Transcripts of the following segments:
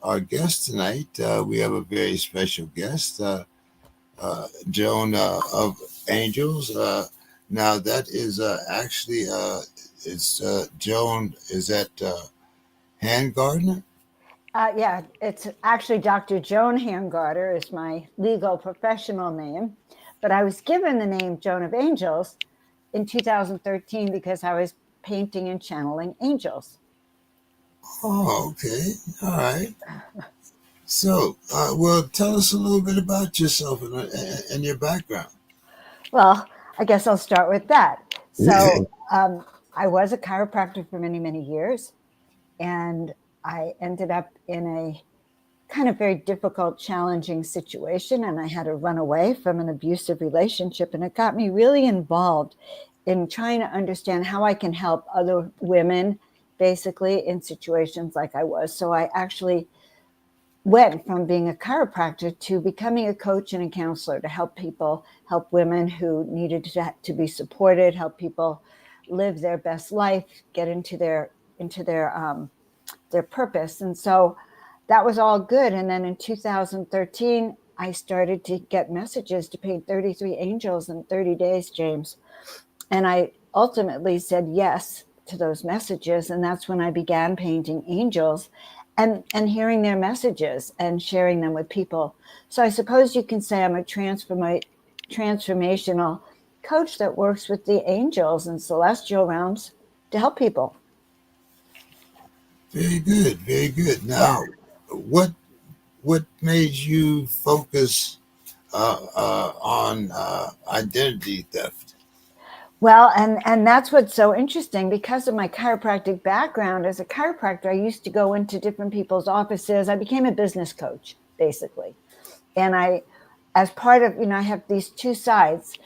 our guest tonight. We have a very special guest, Joan of Angels. Now that is actually it's Joan. Is that Hand Gardner? Yeah, it's actually Dr. Joan Hangarter is my legal professional name, but I was given the name Joan of Angels in 2013 because I was painting and channeling angels. Oh, okay. All right. So, well, tell us a little bit about yourself and your background. Well, I guess I'll start with that. So, I was a chiropractor for many, many years, and I ended up in a kind of very difficult, challenging situation, and I had to run away from an abusive relationship, and it got me really involved in trying to understand how I can help other women basically in situations like I was. So I actually went from being a chiropractor to becoming a coach and a counselor to help people, help women who needed to be supported, help people live their best life, get into their purpose. And so that was all good. And then in 2013, I started to get messages to paint 33 angels in 30 days, James. And I ultimately said yes to those messages. And that's when I began painting angels and hearing their messages and sharing them with people. So I suppose you can say I'm a transformational coach that works with the angels and celestial realms to help people. Very good, very good. Yeah. Now, what what made you focus on identity theft? Well, and that's what's so interesting because of my chiropractic background. As a chiropractor, I used to go into different people's offices. I became a business coach, basically. And as part of, I have these two sides.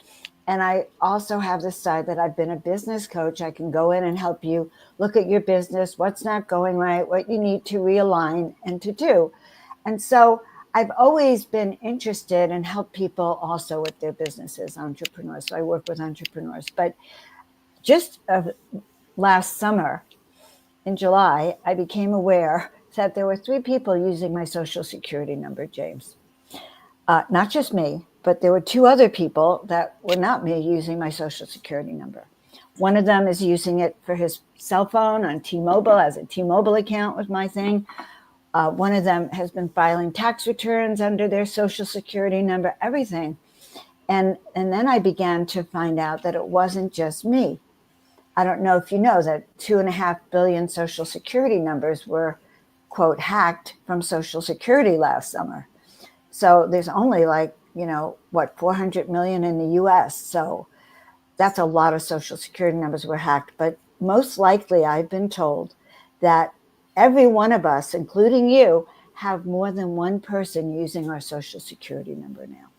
And I also have this side that I've been a business coach. I can go in and help you look at your business, what's not going right, what you need to realign and to do. And so I've always been interested and help people also with their businesses, entrepreneurs. So I work with entrepreneurs. But just last summer in July, I became aware that there were 3 people using my social security number, James. Not just me, but there were 2 other people that were not me using my social security number. One of them is using it for his cell phone on T-Mobile as a T-Mobile account with my thing. One of them has been filing tax returns under their social security number, everything. And then I began to find out that it wasn't just me. I don't know if you know that 2.5 billion social security numbers were, quote, hacked from Social Security last summer. So there's only 400 million in the US. So that's a lot of social security numbers were hacked. But most likely, I've been told that every one of us, including you, have more than one person using our social security number now.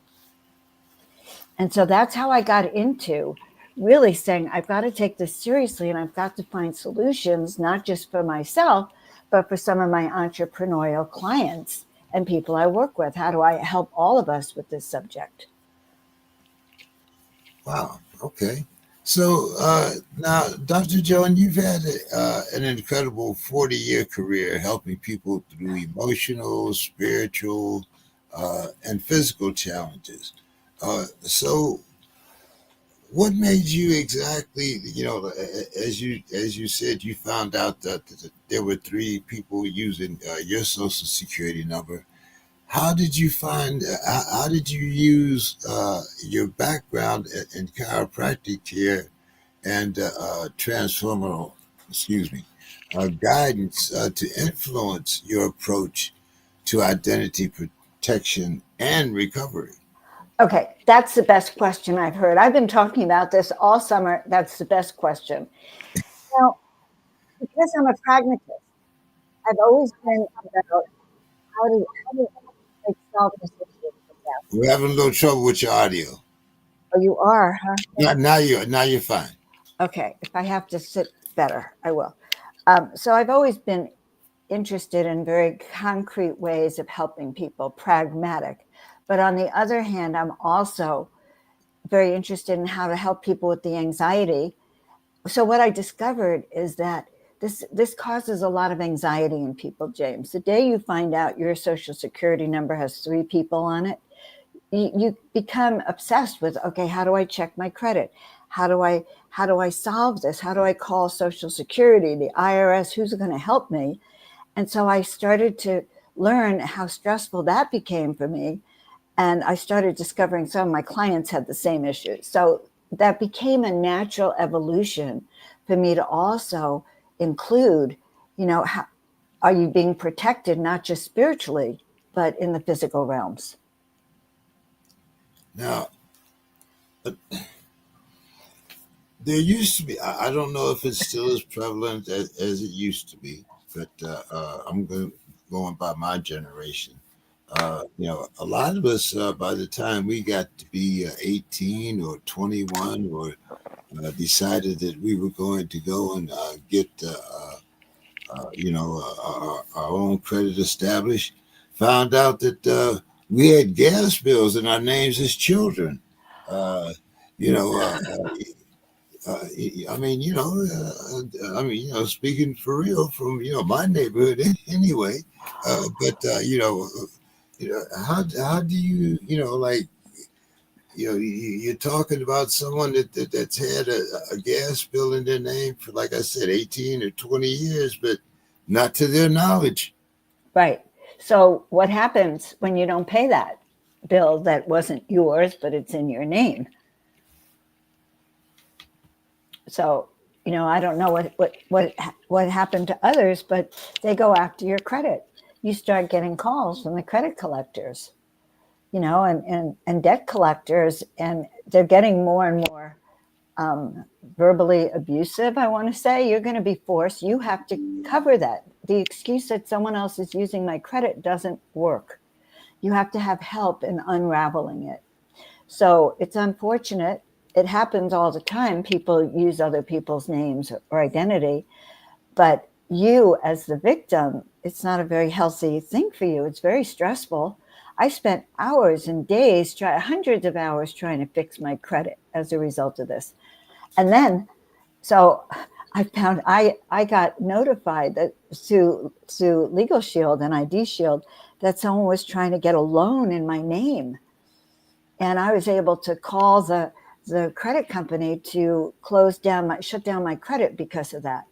And so that's how I got into really saying, I've got to take this seriously and I've got to find solutions, not just for myself, but for some of my entrepreneurial clients and people I work with. How do I help all of us with this subject? Wow. Okay. So now, Dr. Joan, you've had an incredible 40-year career helping people through emotional, spiritual, and physical challenges. So, what made you exactly? As you said, you found out that there were 3 people using your social security number. How did you find? How did you use your background in chiropractic care and transformer, excuse me, guidance to influence your approach to identity protection and recovery? Okay, that's the best question I've heard. I've been talking about this all summer. That's the best question. Now, because I'm a pragmatist, I've always been about how do I solve this issue for them. We're having a little trouble with your audio. Oh, you are, huh? Now you're fine. Okay, if I have to sit better, I will. So I've always been interested in very concrete ways of helping people, pragmatic. But on the other hand, I'm also very interested in how to help people with the anxiety. So what I discovered is that this causes a lot of anxiety in people, James. The day you find out your social security number has 3 people on it, you become obsessed with, okay, how do I check my credit? How do I solve this? How do I call Social Security, the IRS? Who's going to help me? And so I started to learn how stressful that became for me. And I started discovering some of my clients had the same issues. So that became a natural evolution for me to also include, how are you being protected, not just spiritually, but in the physical realms? Now, there used to be, I don't know if it still as prevalent as it used to be, but I'm going by my generation. A lot of us, by the time we got to be 18 or 21, or decided that we were going to go and get, our own credit established, found out that we had gas bills in our names as children. Uh, you know, uh, I mean, speaking for real from my neighborhood anyway. How do you like you're talking about someone that's had a gas bill in their name for, like I said, 18 or 20 years, but not to their knowledge. Right. So what happens when you don't pay that bill that wasn't yours, but it's in your name? So, I don't know what happened to others, but they go after your credit. You start getting calls from the credit collectors, and debt collectors, and they're getting more and more verbally abusive. I want to say you're going to be forced. You have to cover that. The excuse that someone else is using my credit doesn't work. You have to have help in unraveling it. So it's unfortunate. It happens all the time. People use other people's names or identity, but you as the victim, it's not a very healthy thing for you. It's very stressful. I spent hours and days, hundreds of hours trying to fix my credit as a result of this. And then, so I found I got notified that through Legal Shield and ID Shield that someone was trying to get a loan in my name. And I was able to call the credit company to shut down my credit because of that.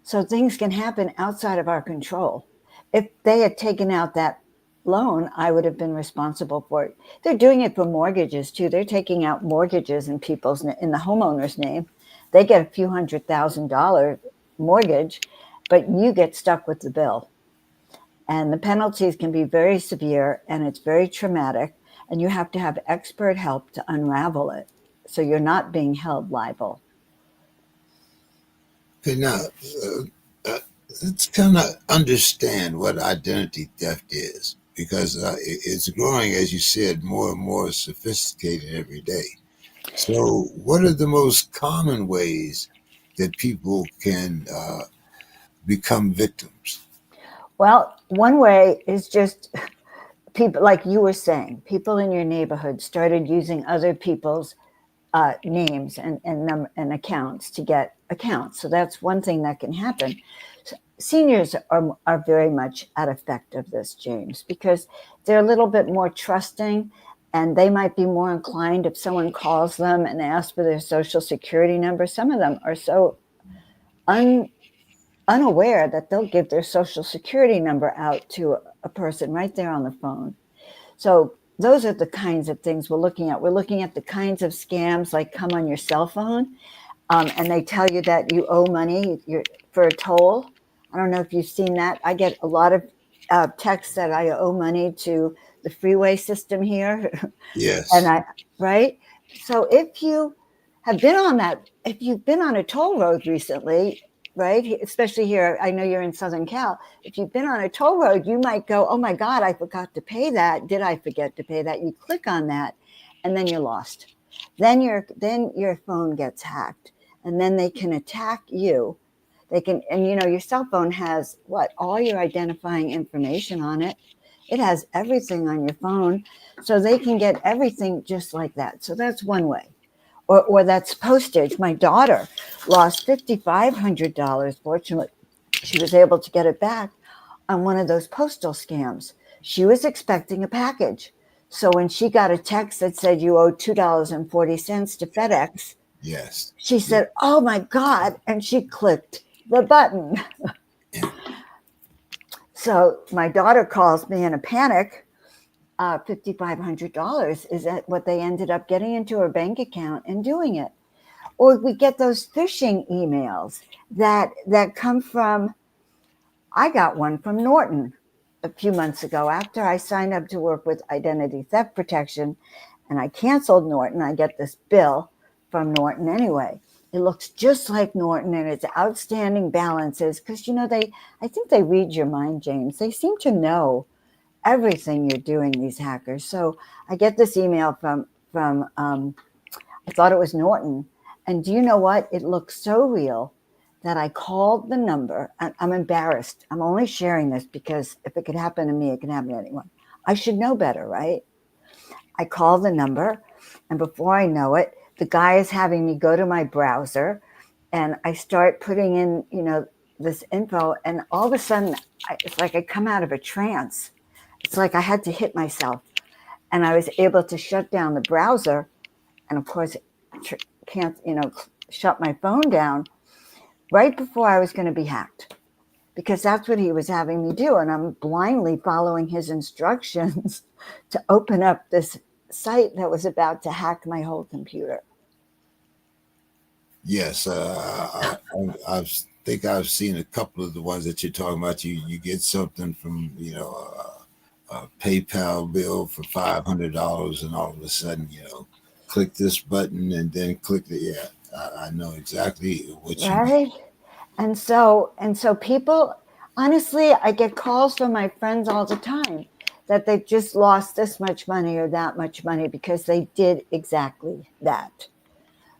So things can happen outside of our control. If they had taken out that loan, I would have been responsible for it. They're doing it for mortgages too. They're taking out mortgages in the homeowner's name. They get a few $100,000 mortgage, but you get stuck with the bill. And the penalties can be very severe, and it's very traumatic. And you have to have expert help to unravel it, so you're not being held liable. Okay, now let's kind of understand what identity theft is, because it's growing, as you said, more and more sophisticated every day. So, what are the most common ways that people can become victims? Well, one way is just people, like you were saying, people in your neighborhood started using other people's names and accounts to get accounts. So that's one thing that can happen. Seniors are very much at effect of this, James, because they're a little bit more trusting, and they might be more inclined if someone calls them and asks for their social security number. Some of them are so unaware that they'll give their social security number out to a person right there on the phone. So those are the kinds of things we're looking at. We're looking at the kinds of scams like come on your cell phone, and they tell you that you owe money for a toll. I don't know if you've seen that. I get a lot of texts that I owe money to the freeway system here. Yes. Right? So if you have been on if you've been on a toll road recently, right? Especially here, I know you're in Southern Cal. If you've been on a toll road, you might go, oh my God, I forgot to pay that. Did I forget to pay that? You click on that, and then you're lost. Then your phone gets hacked, and then they can attack you. They can, and your cell phone has all your identifying information on it. It has everything on your phone, so they can get everything just like that. So that's one way. or that's postage. My daughter lost $5,500. Fortunately, she was able to get it back on one of those postal scams. She was expecting a package. So when she got a text that said you owe $2.40 to FedEx, Yes. she said, "Oh my God." And she clicked the button. Yeah. So my daughter calls me in a panic. $5,500 is that what they ended up getting into her bank account and doing it. Or we get those phishing emails that come from, I got one from Norton a few months ago after I signed up to work with identity theft protection, and I canceled Norton. I get this bill from Norton anyway. It looks just like Norton, and it's outstanding balances because, I think they read your mind, James. They seem to know everything you're doing, these hackers. So I get this email from I thought it was Norton, and do you know what? It looks so real that I called the number. I'm embarrassed. I'm only sharing this because if it could happen to me, it can happen to anyone. I should know better, right? I call the number, and before I know it, the guy is having me go to my browser, and I start putting in, this info, and all of a sudden, it's like I come out of a trance. It's like I had to hit myself, and I was able to shut down the browser, and of course, can't, shut my phone down right before I was going to be hacked, because that's what he was having me do. And I'm blindly following his instructions to open up this site that was about to hack my whole computer. Yes, I think I've seen a couple of the ones that you're talking about. You get something from a PayPal bill for $500, and all of a sudden click this button and then click the I know exactly what you mean. Right. And so people, honestly, I get calls from my friends all the time that they've just lost this much money or that much money because they did exactly that.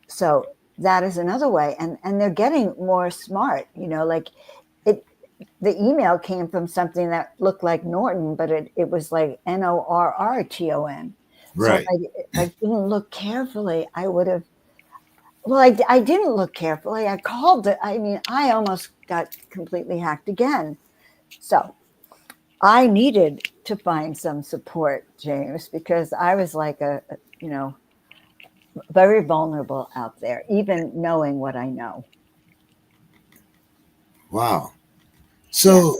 So that is another way. And they're getting more smart, like the email came from something that looked like Norton, but it was like NORRTON. Right. So if I didn't look carefully, I would have. Well, I didn't look carefully. I called it. I mean, I almost got completely hacked again. So I needed to find some support, James, because I was like very vulnerable out there, even knowing what I know. Wow. So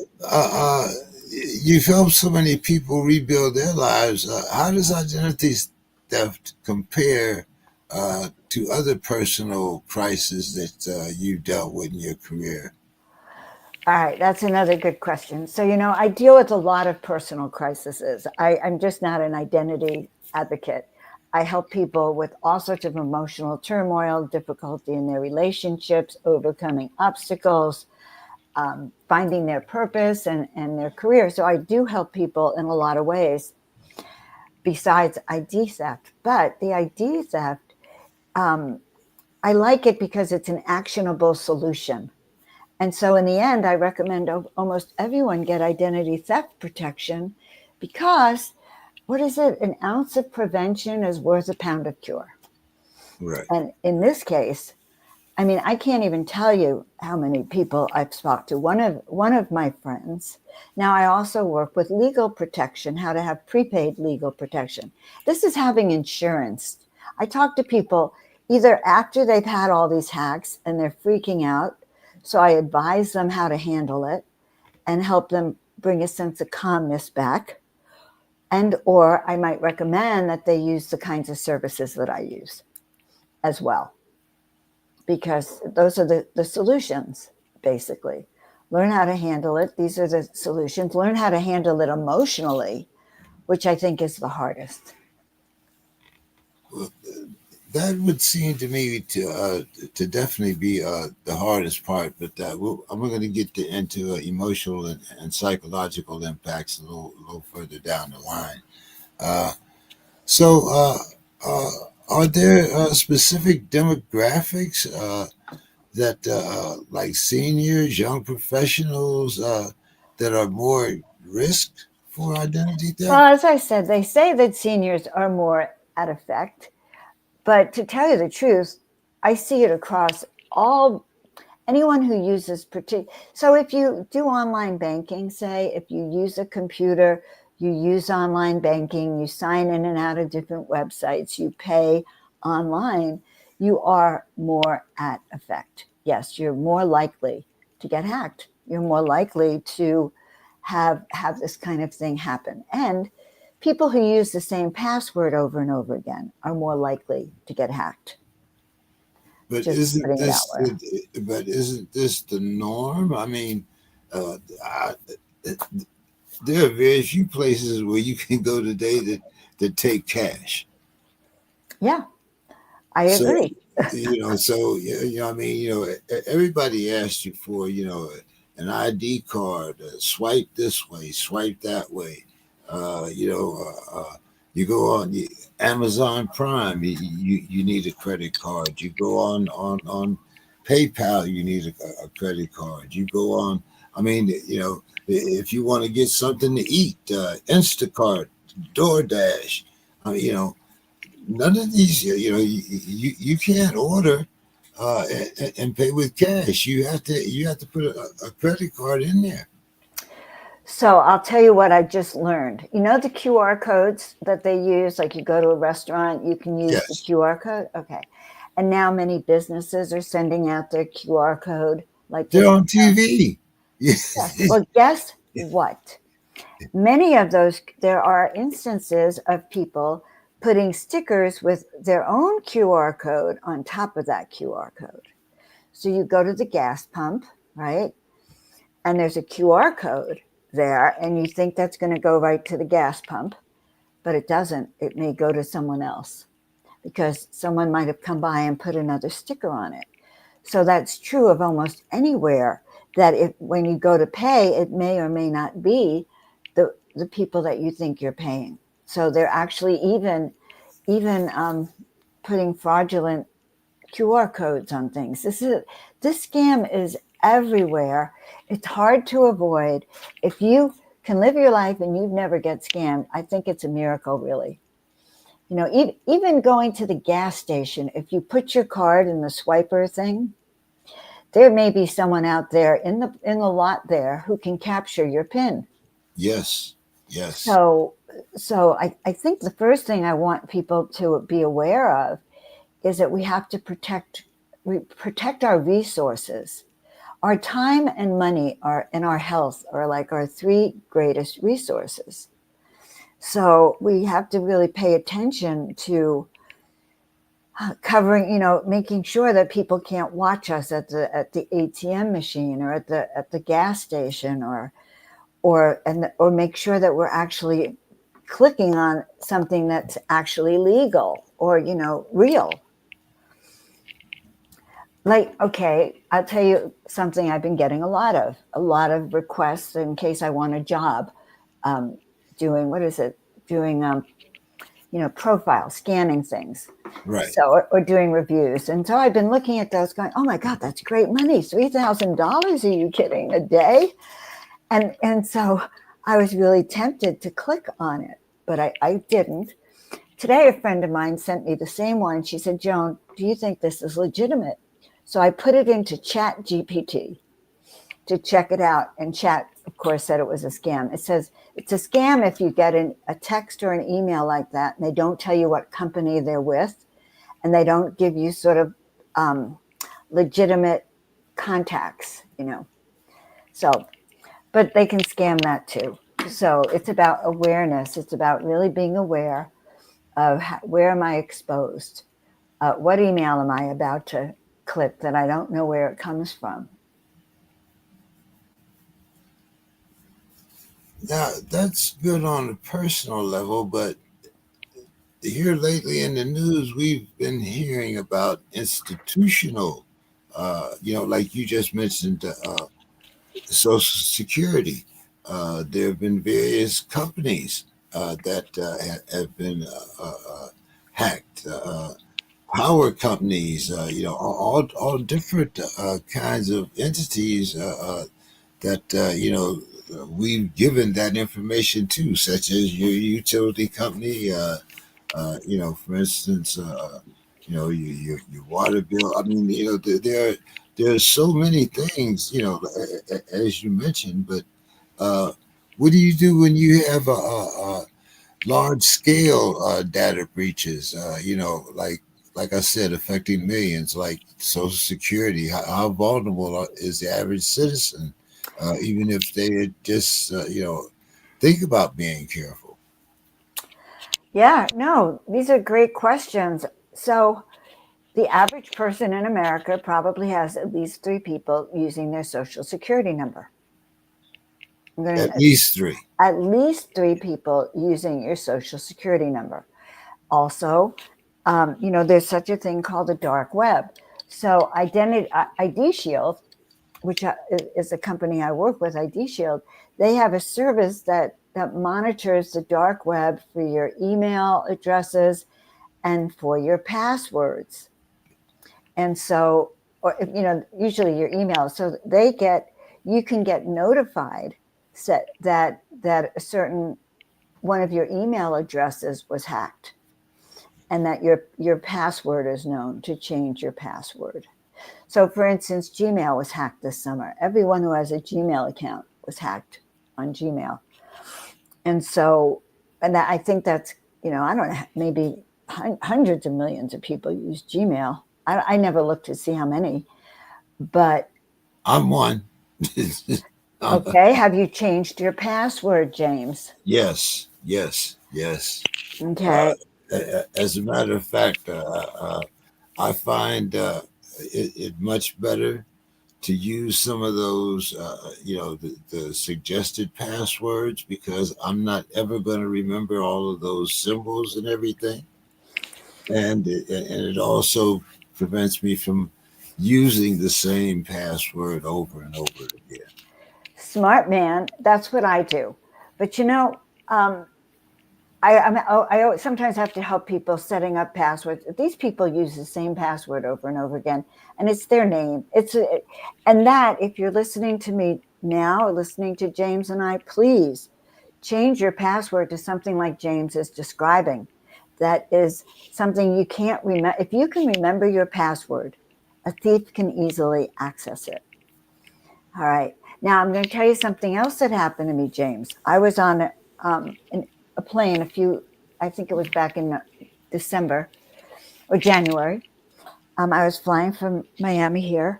you've helped so many people rebuild their lives. How does identity theft compare to other personal crises that you've dealt with in your career? All right, that's another good question. So, I deal with a lot of personal crises. I'm just not an identity advocate. I help people with all sorts of emotional turmoil, difficulty in their relationships, overcoming obstacles, finding their purpose and their career. So I do help people in a lot of ways besides ID theft. But the ID theft, I like it because it's an actionable solution. And so in the end, I recommend almost everyone get identity theft protection because, what is it? An ounce of prevention is worth a pound of cure. Right. And in this case, I mean, I can't even tell you how many people I've spoken to. One of my friends. Now, I also work with legal protection, how to have prepaid legal protection. This is having insurance. I talk to people either after they've had all these hacks and they're freaking out. So I advise them how to handle it and help them bring a sense of calmness back. Or I might recommend that they use the kinds of services that I use as well, because those are the solutions, basically. Learn how to handle it. These are the solutions. Learn how to handle it emotionally, which I think is the hardest. Well, that would seem to me to definitely be the hardest part. But I'm going to get into emotional and psychological impacts a little further down the line. So, are there specific demographics that, like seniors, young professionals, that are more risked for identity theft? Well, as I said, they say that seniors are more at effect, But to tell you the truth, I see it across all anyone who uses so if you do online banking, say if you use a computer, you use online banking, you sign in and out of different websites, you pay online, you are more at effect. Yes, you're more likely to get hacked. You're more likely to have this kind of thing happen. And people who use the same password over and over again are more likely to get hacked. But Just isn't putting it out this there. but isn't this the norm? I mean, uh, I, there are very few places where you can go today that take cash. Yeah, I So agree. I mean, everybody asks you for an ID card, swipe this way, swipe that way. Uh, you know, you go on Amazon Prime, you need a credit card. You go on PayPal, you need a credit card. You go on. I mean, if you want to get something to eat, Instacart, DoorDash. None of these, you can't order and pay with cash. You have to put a credit card in there. So I'll tell you what I just learned. You know the QR codes that they use, like you go to a restaurant, you can use the Yes, QR code. Okay. And now many businesses are sending out their QR code like they're this. on TV. Yes. Well, guess what? Many of those, there are instances of people putting stickers with their own QR code on top of that QR code. So you go to the gas pump, right? And there's a QR code there, and you think that's going to go right to the gas pump, but it doesn't. It may go to someone else because someone might have come by and put another sticker on it. So that's true of almost anywhere, that if when you go to pay, it may or may not be the people that you think you're paying. So they're actually even putting fraudulent QR codes on things. This scam is everywhere. It's hard to avoid. If you can live your life and you never get scammed, I think it's a miracle, really. Even going to the gas station, if you put your card in the swiper thing, there may be someone out there in the lot there who can capture your PIN. Yes, yes, So I think the first thing I want people to be aware of is that we have to protect our resources. Our time and money and our health are like our three greatest resources. So we have to really pay attention to covering, making sure that people can't watch us at the ATM machine or at the gas station or make sure that we're actually clicking on something that's actually legal or real. Like, okay, I'll tell you something I've been getting a lot of requests in case I want a job, doing profile scanning things. right. So, or doing reviews. And so I've been looking at those going, oh my God, that's great money. $3,000. Are you kidding? A day? And so I was really tempted to click on it, but I didn't. Today, a friend of mine sent me the same one. She said, Joan, do you think this is legitimate? So I put it into Chat GPT to check it out. And Chat, of course, said it was a scam. It says it's a scam if you get a text or an email like that, and they don't tell you what company they're with, and they don't give you sort of legitimate contacts, So, but they can scam that too. So it's about awareness. It's about really being aware of where am I exposed? What email am I about to click that I don't know where it comes from? Now that's good on a personal level, but here lately in the news, we've been hearing about institutional, like you just mentioned, Social Security. There have been various companies that have been hacked. Power companies, all different kinds of entities that we've given that information to, such as your utility company. For instance, your water bill. I mean, there are so many things, as you mentioned. But uh, what do you do when you have a large scale data breaches? Like I said, affecting millions, like Social Security. How vulnerable is the average citizen, even if they just think about being careful? Yeah, no, these are great questions. So, the average person in America probably has at least three people using their social security number. I'm going At to least three. at least three people using your social security number. Also, there's such a thing called the dark web. So, ID Shield, which is a company I work with, ID Shield, they have a service that monitors the dark web for your email addresses and for your passwords. And so, or usually your email. So you can get notified that a certain one of your email addresses was hacked, and that your password is known to change your password. So, for instance, Gmail was hacked this summer. Everyone who has a Gmail account was hacked on Gmail. And so, I think that's, I don't know, maybe hundreds of millions of people use Gmail. I never looked to see how many, but I'm one. okay. Have you changed your password, James? Yes, yes, yes. Uh, Okay. as a matter of fact, I find it much better to use some of those, the suggested passwords, because I'm not ever going to remember all of those symbols and everything. And it also prevents me from using the same password over and over again. Smart man. That's what I do. But um, I sometimes have to help people setting up passwords. These people use the same password over and over again, and it's their name. And that, if you're listening to me now, or listening to James and I, please change your password to something like James is describing. That is something you can't remember. If you can remember your password, a thief can easily access it. All right. Now I'm going to tell you something else that happened to me, James. I was on a plane I think it was back in December or January. I was flying from Miami here,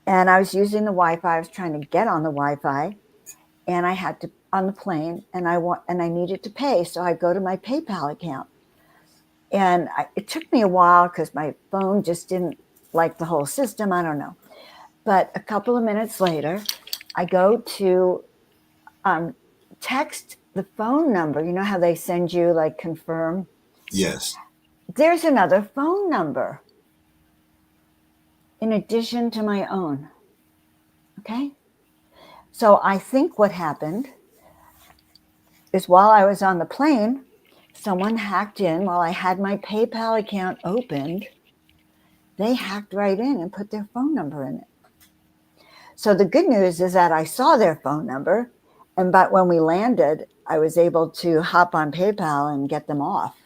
and I was using the Wi-Fi. I was trying to get on the Wi-Fi, and I had to on the plane, and I needed to pay, so I go to my PayPal account, and it took me a while because my phone just didn't like the whole system. I don't know, but a couple of minutes later, I go to text the phone number. You know how they send you like confirm? Yes. There's another phone number in addition to my own. Okay. So I think what happened is while I was on the plane, someone hacked in while I had my PayPal account opened. They hacked right in and put their phone number in it. So the good news is that I saw their phone number. But when we landed, I was able to hop on PayPal and get them off.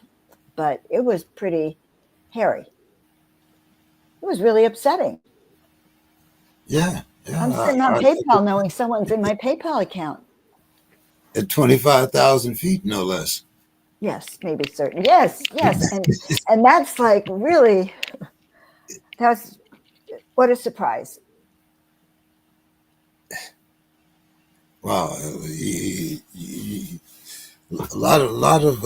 But it was pretty hairy. It was really upsetting. Yeah. Yeah. I'm sitting on PayPal knowing someone's in my PayPal account. At 25,000 feet, no less. Yes, maybe certain. Yes, yes. And that's like really, that's what a surprise. Wow. A lot of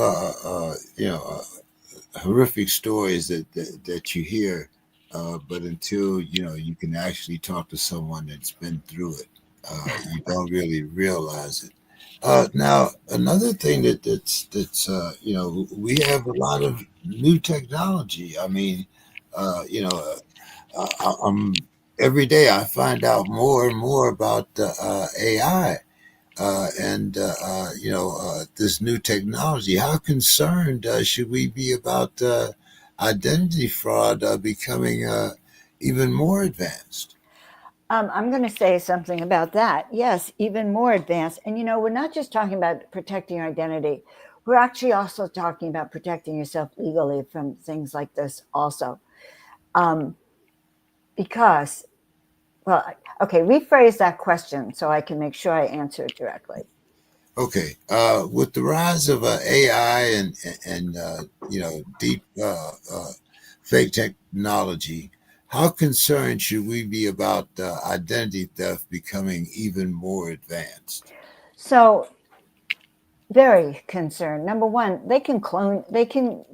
horrific stories that you hear, but until you can actually talk to someone that's been through it, you don't really realize it. Now, another thing we have a lot of new technology. I mean, I'm every day I find out more and more about AI and this new technology. How concerned should we be about identity fraud becoming even more advanced? I'm going to say something about that. Yes, even more advanced. And we're not just talking about protecting your identity. We're actually also talking about protecting yourself legally from things like this also. Because, well, okay, rephrase that question so I can make sure I answer it directly. Okay. With the rise of AI and deep fake technology, how concerned should we be about identity theft becoming even more advanced? So, very concerned. Number one, they can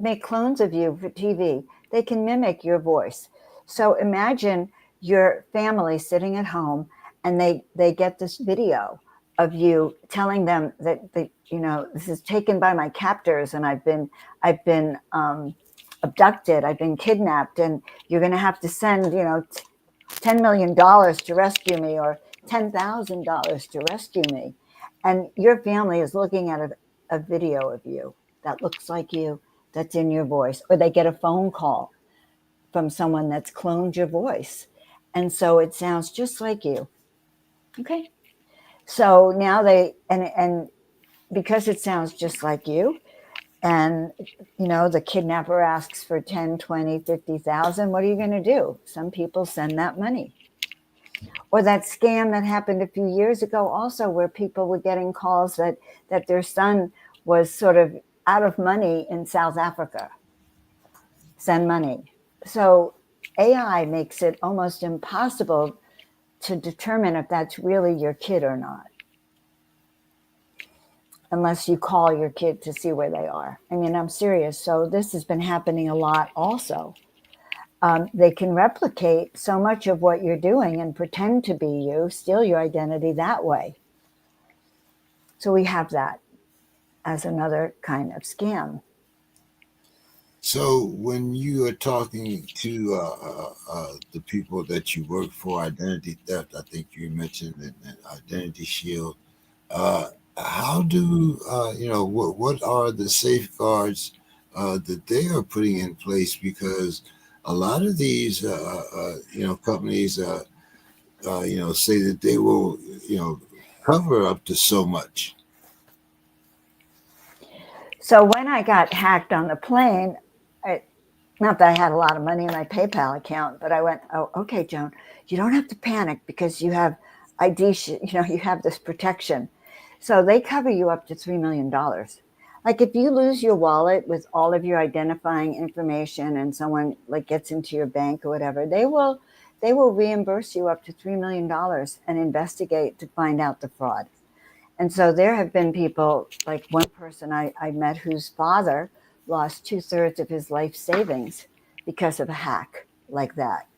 make clones of you for TV. They can mimic your voice. So imagine your family sitting at home and they get this video of you telling them that this is taken by my captors and I've been abducted, I've been kidnapped, and you're going to have to send $10 million to rescue me, or $10,000 to rescue me. And your family is looking at a video of you that looks like you, that's in your voice, or they get a phone call from someone that's cloned your voice. And so it sounds just like you. Okay. So now and because it sounds just like you, and the kidnapper asks for 10, 20, 50,000, what are you going to do? Some people send that money. Or that scam that happened a few years ago also, where people were getting calls that their son was sort of out of money in South Africa. Send money. So AI makes it almost impossible to determine if that's really your kid or not, unless you call your kid to see where they are. I mean, I'm serious. So this has been happening a lot also. They can replicate so much of what you're doing and pretend to be you, steal your identity that way. So we have that as another kind of scam. So, when you are talking to the people that you work for, identity theft, I think you mentioned an Identity Shield. Uh, how do what are the safeguards that they are putting in place? Because a lot of these companies say that they will cover up to so much. So when I got hacked on the plane, not that I had a lot of money in my PayPal account, but I went, oh, okay, Joan, you don't have to panic because you have you have this protection. So they cover you up to $3 million. Like if you lose your wallet with all of your identifying information and someone like gets into your bank or whatever, they will reimburse you up to $3 million and investigate to find out the fraud. And so there have been people, like one person I met whose father lost 2/3 of his life savings because of a hack like that.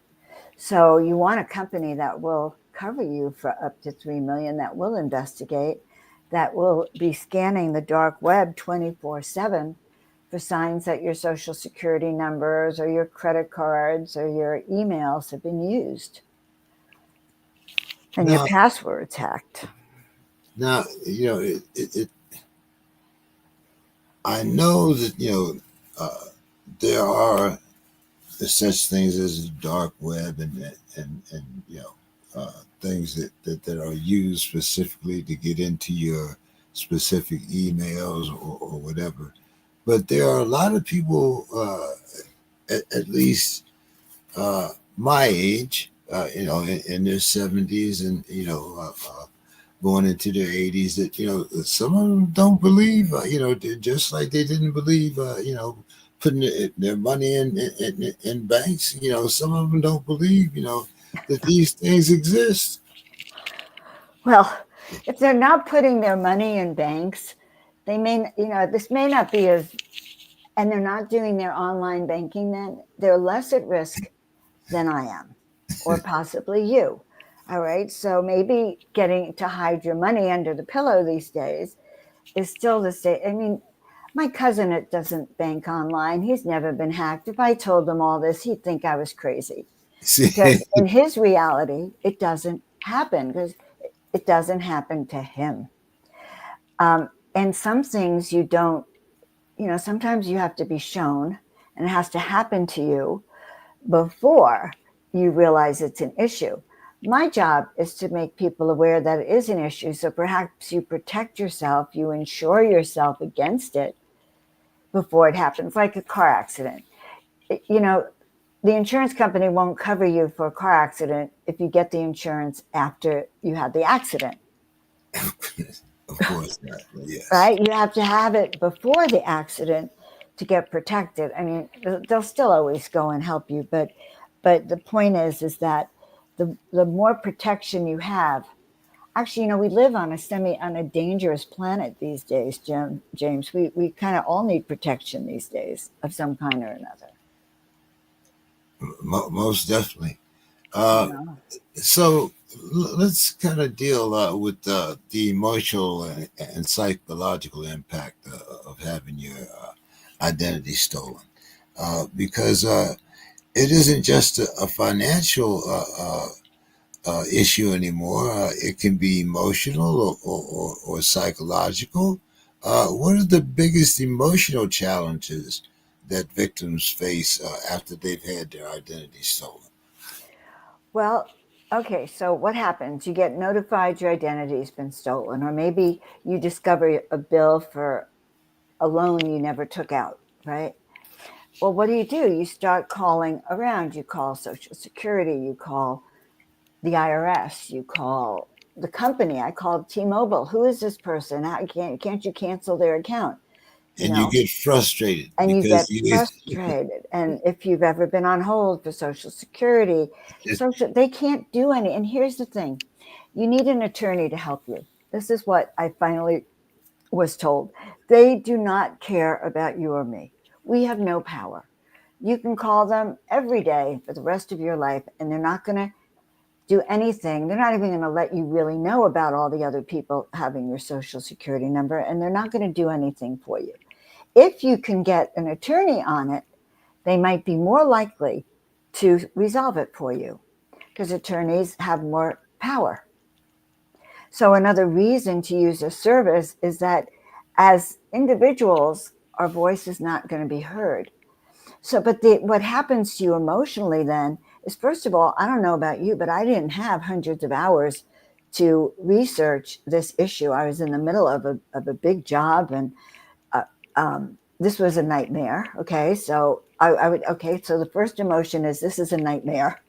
So you want a company that will cover you for up to 3 million, that will investigate, that will be scanning the dark web 24/7 for signs that your social security numbers or your credit cards or your emails have been used and your Now, passwords hacked. it I know that there are such things as the dark web and things that are used specifically to get into your specific emails or whatever. But there are a lot of people, at least my age, in their 70s and going into their 80s, that some of them don't believe, just like they didn't believe, putting their money in banks. Some of them don't believe, that these things exist. Well, if they're not putting their money in banks, they may, this may not be as, and they're not doing their online banking, then they're less at risk than I am, or possibly you. All right. So maybe getting to hide your money under the pillow these days is still the same. I mean, my cousin doesn't bank online. He's never been hacked. If I told him all this, he'd think I was crazy, because See, in his reality, it doesn't happen, because it doesn't happen to him. And some things you don't, sometimes you have to be shown, and it has to happen to you before you realize it's an issue. My job is to make people aware that it is an issue. So perhaps you protect yourself, you insure yourself against it before it happens, like a car accident. the insurance company won't cover you for a car accident if you get the insurance after you had the accident. Of course not. Yes. Right? You have to have it before the accident to get protected. I mean, they'll still always go and help you, but the point is that the more protection you have. Actually, we live on a dangerous planet these days, James. We kind of all need protection these days of some kind or another. Most definitely. You Uh, know? so let's kind of deal with the emotional and psychological impact of having your identity stolen, because it isn't just a financial issue anymore. It can be emotional or psychological. What are the biggest emotional challenges that victims face after they've had their identity stolen? Well, okay, so what happens? You get notified your identity's been stolen, or maybe you discover a bill for a loan you never took out, right? Well, what do? You start calling around. You call Social Security, you call the IRS, you call the company. I called T-Mobile. Who is this person? How can't you cancel their account? You And you know, get frustrated and you because get you frustrated. And if you've ever been on hold for Social Security, they can't do any. And here's the thing: you need an attorney to help you. This is what I finally was told. They do not care about you or me. We have no power. You can call them every day for the rest of your life, and they're not going to do anything. They're not even going to let you really know about all the other people having your Social Security number, and they're not going to do anything for you. If you can get an attorney on it, they might be more likely to resolve it for you because attorneys have more power. So another reason to use a service is that as individuals, our voice is not going to be heard. So, but what happens to you emotionally then is, first of all, I don't know about you, but I didn't have hundreds of hours to research this issue. I was in the middle of a big job, and this was a nightmare. Okay, so so the first emotion is, this is a nightmare.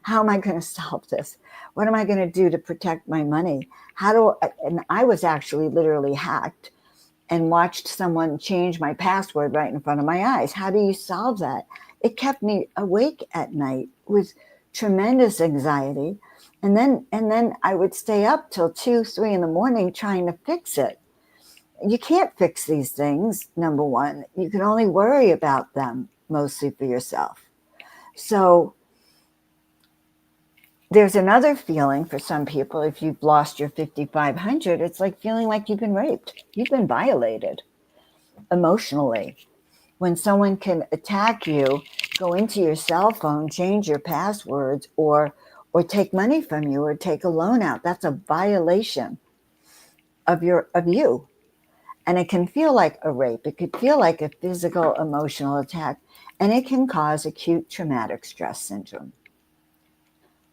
How am I going to solve this? What am I going to do to protect my money? And I was actually literally hacked and watched someone change my password right in front of my eyes. How do you solve that? It kept me awake at night with tremendous anxiety. And then I would stay up till 2, 3 in the morning trying to fix it. You can't fix these things, number one. You can only worry about them mostly for yourself. So there's another feeling for some people. If you've lost your 5,500, it's like feeling like you've been raped. You've been violated emotionally. When someone can attack you, go into your cell phone, change your passwords, or take money from you, or take a loan out, that's a violation of you. And it can feel like a rape. It could feel like a physical, emotional attack, and it can cause acute traumatic stress syndrome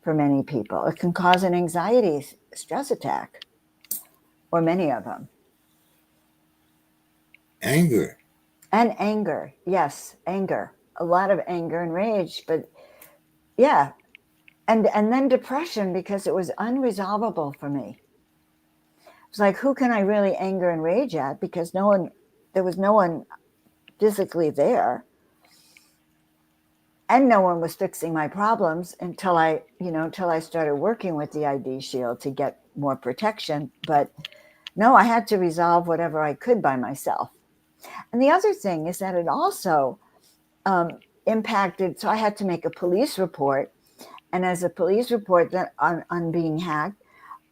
for many people. It can cause an anxiety stress attack, or many of them. anger. And anger. Yes, anger. A lot of anger and rage, but yeah. And then depression, because it was unresolvable for me. It's like, who can I really anger and rage at? Because there was no one physically there. And no one was fixing my problems until I started working with the ID Shield to get more protection. But no, I had to resolve whatever I could by myself. And the other thing is that it also impacted. So I had to make a police report. And as a police report that on being hacked,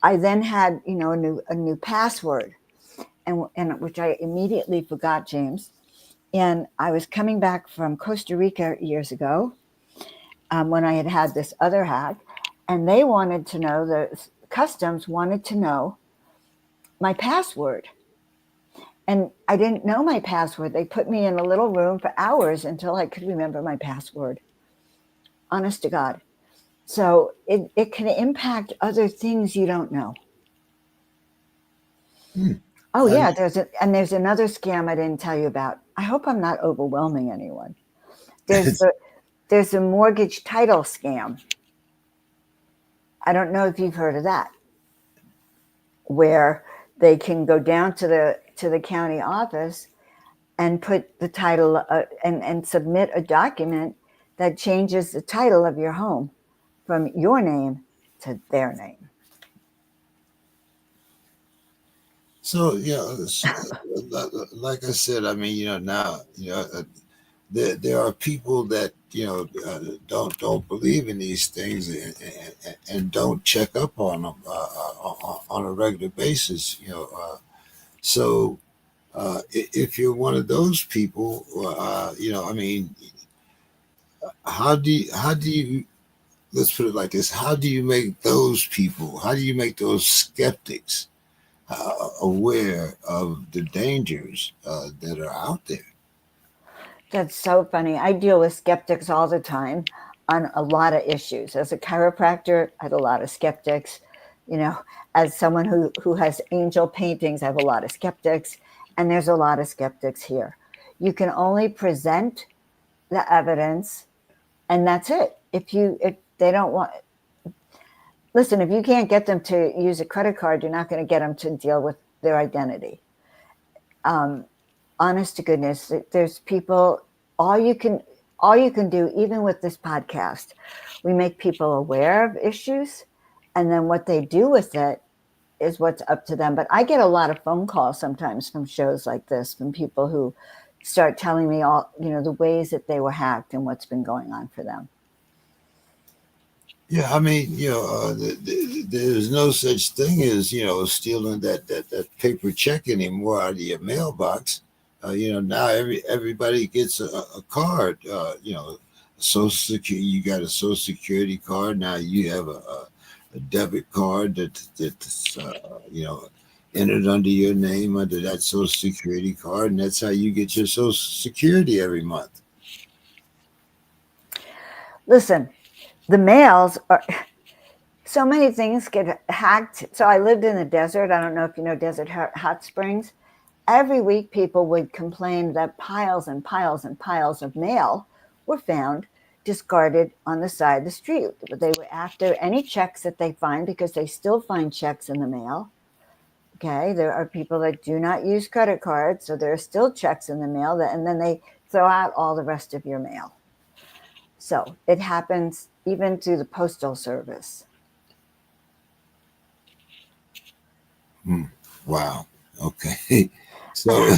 I then had, a new password, and which I immediately forgot, James. And I was coming back from Costa Rica years ago, when I had this other hack, and they wanted to know, the customs wanted to know my password. And I didn't know my password. They put me in a little room for hours until I could remember my password. Honest to God. So it can impact other things you don't know. Oh yeah, there's another scam I didn't tell you about. I hope I'm not overwhelming anyone. There's there's a mortgage title scam. I don't know if you've heard of that, where they can go down to the county office and put the title and submit a document that changes the title of your home from your name to their name. So, like I said, I mean, now, there are people that don't believe in these things, and don't check up on them on a regular basis. So if you're one of those people, I mean, how do you let's put it like this: how do you make those people? How do you make those skeptics aware of the dangers that are out there? That's so funny. I deal with skeptics all the time on a lot of issues. As a chiropractor, I have a lot of skeptics. As someone who has angel paintings, I have a lot of skeptics, and there's a lot of skeptics here. You can only present the evidence, and that's it. If they don't want, listen, if you can't get them to use a credit card, you're not going to get them to deal with their identity. Honest to goodness, there's people, all you can do, even with this podcast, we make people aware of issues, and then what they do with it is what's up to them. But I get a lot of phone calls sometimes from shows like this, from people who start telling me all, the ways that they were hacked and what's been going on for them. Yeah, I mean, there's no such thing as stealing that paper check anymore out of your mailbox. Now everybody gets a card. Social Security. You got a Social Security card now. You have a debit card that's entered under your name under that Social Security card, and that's how you get your Social Security every month. Listen, the mails are, so many things get hacked. So I lived in the desert. I don't know if you know Desert Hot Springs. Every week people would complain that piles and piles and piles of mail were found discarded on the side of the street. They were after any checks that they find, because they still find checks in the mail. Okay, there are people that do not use credit cards, so there are still checks in the mail, and then they throw out all the rest of your mail. So it happens even through the postal service. Wow. Okay. So,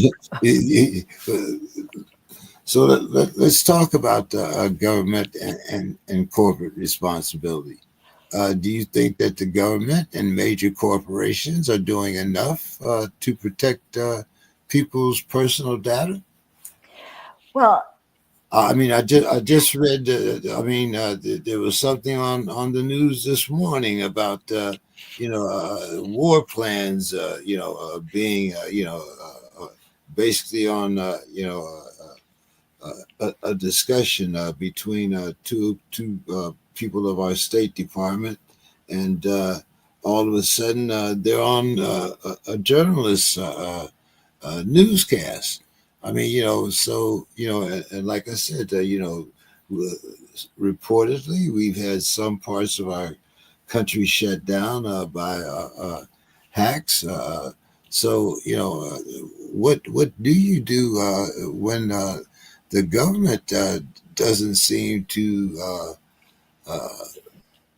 so let's talk about government and corporate responsibility. Do you think that the government and major corporations are doing enough to protect people's personal data? Well, I mean, I just read. There was something on the news this morning about war plans. Being basically on a discussion between two people of our State Department, and all of a sudden they're on a journalist newscast. I mean, and like I said, reportedly, we've had some parts of our country shut down by hacks. What do you do when the government doesn't seem to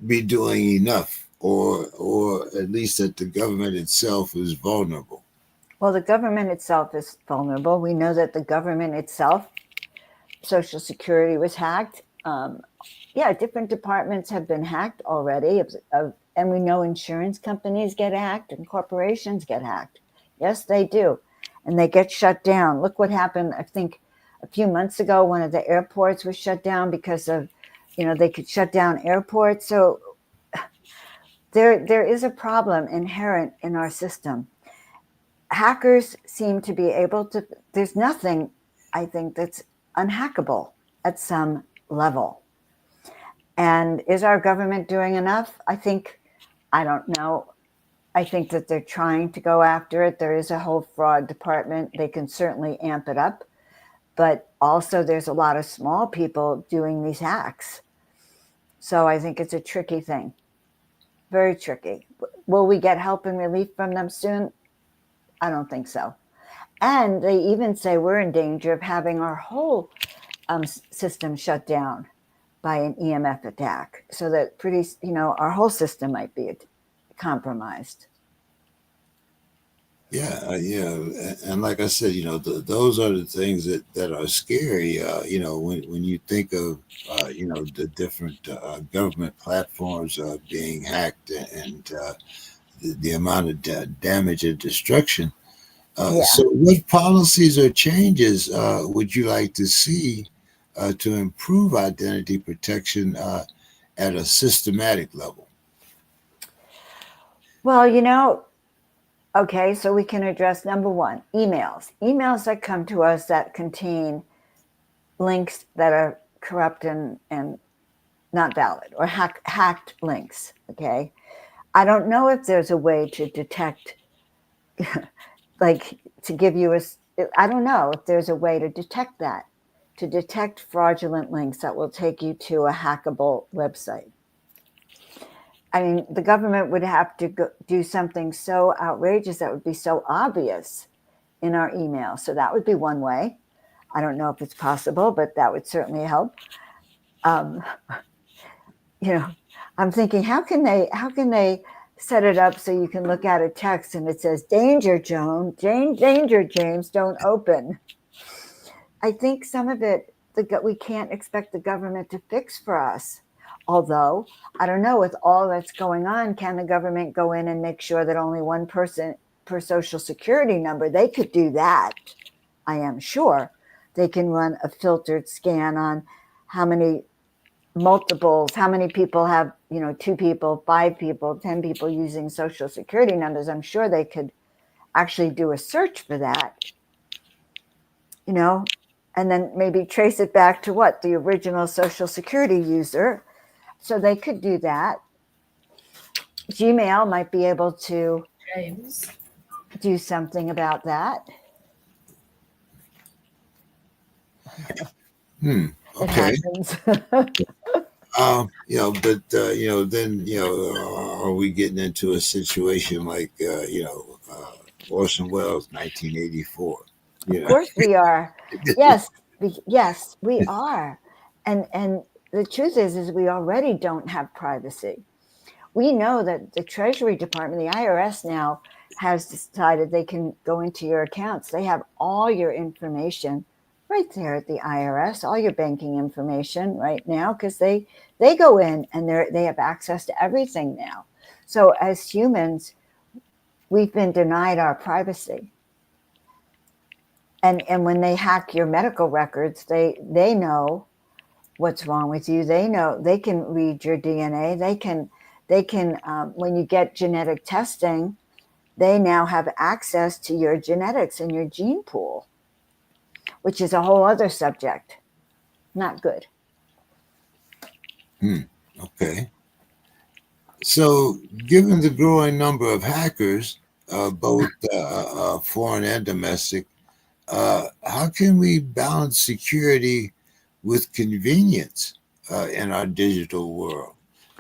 be doing enough, or at least that the government itself is vulnerable? Well, the government itself is vulnerable. We know that the government itself, Social Security was hacked. Different departments have been hacked already. And we know insurance companies get hacked and corporations get hacked. Yes, they do. And they get shut down. Look what happened, I think, a few months ago. One of the airports was shut down because of, they could shut down airports. So there is a problem inherent in our system. Hackers seem to be able to, there's nothing, I think, that's unhackable at some level. And is our government doing enough? I don't know. I think that they're trying to go after it. There is a whole fraud department. They can certainly amp it up. but also there's a lot of small people doing these hacks. So I think it's a tricky thing, very tricky. Will we get help and relief from them soon? I don't think so. And they even say we're in danger of having our whole system shut down by an EMF attack, so that our whole system might be compromised. Yeah, and like I said, those are the things that are scary. When you think of the different government platforms being hacked, and the amount of damage and destruction. Yeah. So, what policies or changes would you like to see to improve identity protection at a systematic level? Well, okay, so we can address number one, emails that come to us that contain links that are corrupt and not valid, or hacked links. Okay, I don't know if there's a way to detect, like, to give you I don't know if there's a way to detect that, to detect fraudulent links that will take you to a hackable website. I mean, the government would have to do something so outrageous that would be so obvious in our email. So that would be one way. I don't know if it's possible, but that would certainly help. I'm thinking, how can they set it up so you can look at a text and it says, "Danger, danger, James, don't open." I think some of it, we can't expect the government to fix for us. Although, I don't know, with all that's going on, can the government go in and make sure that only one person per social security number? They could do that, I am sure. They can run a filtered scan on how many multiples, how many people have, 2 people, 5 people, 10 people using social security numbers. I'm sure they could actually do a search for that, and then maybe trace it back to the original social security user. So they could do that. Gmail might be able to James. do something about that. It Okay. happens. Then are we getting into a situation like Orson Welles, 1984? Of course we are. Yes, yes, we are. And the truth is we already don't have privacy. We know that the Treasury Department, the IRS now, has decided they can go into your accounts. They have all your information right there at the IRS, all your banking information right now, because they go in and they have access to everything now. So as humans, we've been denied our privacy. And when they hack your medical records, they know what's wrong with you. They know, they can read your DNA. They can when you get genetic testing, they now have access to your genetics and your gene pool, which is a whole other subject. Not good. Okay. So, given the growing number of hackers, both foreign and domestic, how can we balance security with convenience in our digital world?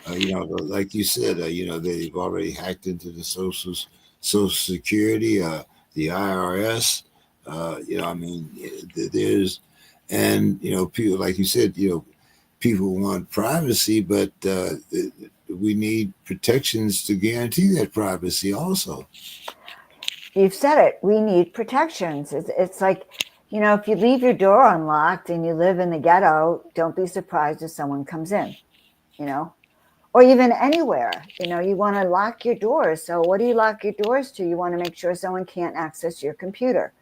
Like you said, they've already hacked into the Social Security, the IRS. There's, and people, like you said, people want privacy, but we need protections to guarantee that privacy also. You've said it. We need protections. It's like, if you leave your door unlocked and you live in the ghetto, don't be surprised if someone comes in, or even anywhere. You want to lock your doors. So what do you lock your doors to? You want to make sure someone can't access your computer.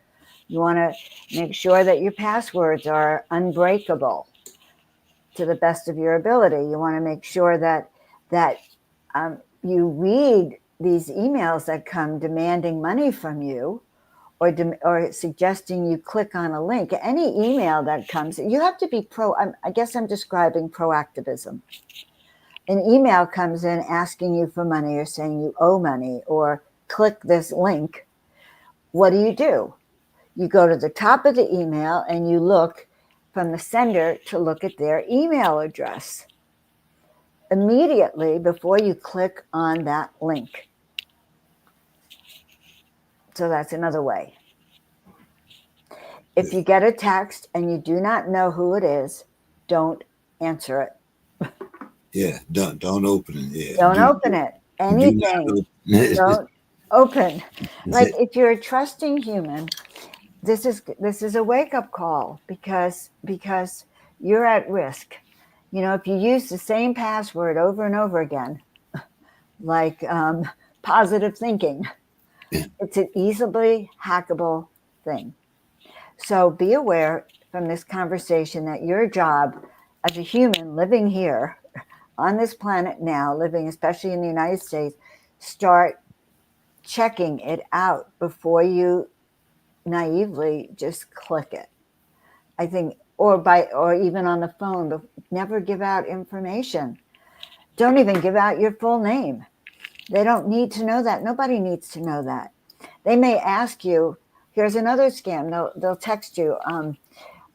You want to make sure that your passwords are unbreakable to the best of your ability. You want to make sure that you read these emails that come demanding money from you, or suggesting you click on a link. Any email that comes, you have to be I guess I'm describing proactivism. An email comes in asking you for money, or saying you owe money, or click this link. What do? You go to the top of the email and you look from the sender to look at their email address immediately before you click on that link. So that's another way. If you get a text and you do not know who it is, don't answer it. Yeah, don't open it. Yeah, Don't open it. Anything. Don't open. Like if you're a trusting human, this is a wake-up call because you're at risk. You know, if you use the same password over and over again, like positive thinking, it's an easily hackable thing. So be aware from this conversation that your job as a human living here on this planet now, living especially in the United States, start checking it out before you naively just click it. I think, or even on the phone, but never give out information. Don't even give out your full name. They don't need to know that. Nobody needs to know that. They may ask you, here's another scam. They'll text you,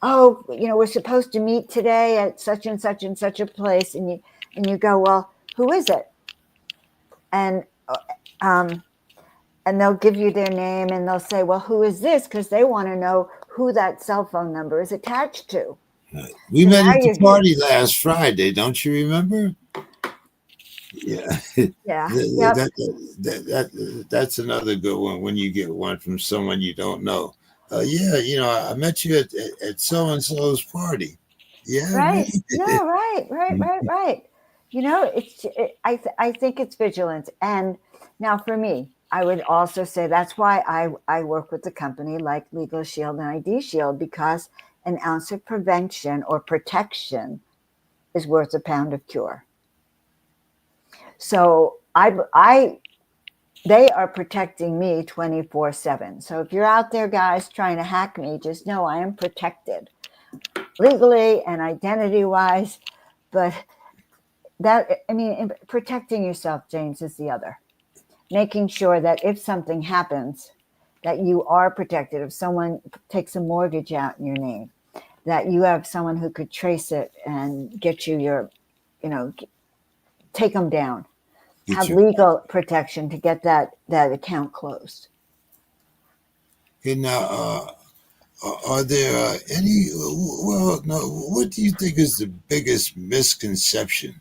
oh, you know, we're supposed to meet today at such and such and such a place. And you go, well, who is it? And they'll give you their name and they'll say, well, who is this? Because they want to know who that cell phone number is attached to. We met at the party last Friday. Don't you remember? Yeah. Yeah. That's another good one when you get one from someone you don't know. Yeah, you know, I met you at so-and-so's party. Yeah. Right. No, right. You know, I think it's vigilance. And now for me, I would also say that's why I work with a company like Legal Shield and ID Shield, because an ounce of prevention or protection is worth a pound of cure. So they are protecting me 24/7. So if you're out there, guys, trying to hack me, just know I am protected legally and identity wise. But protecting yourself, James, is the other. Making sure that if something happens, that you are protected. If someone takes a mortgage out in your name, that you have someone who could trace it and get you your, take them down. Have legal protection to get that account closed. Okay, now, are there any? Well, no. What do you think is the biggest misconception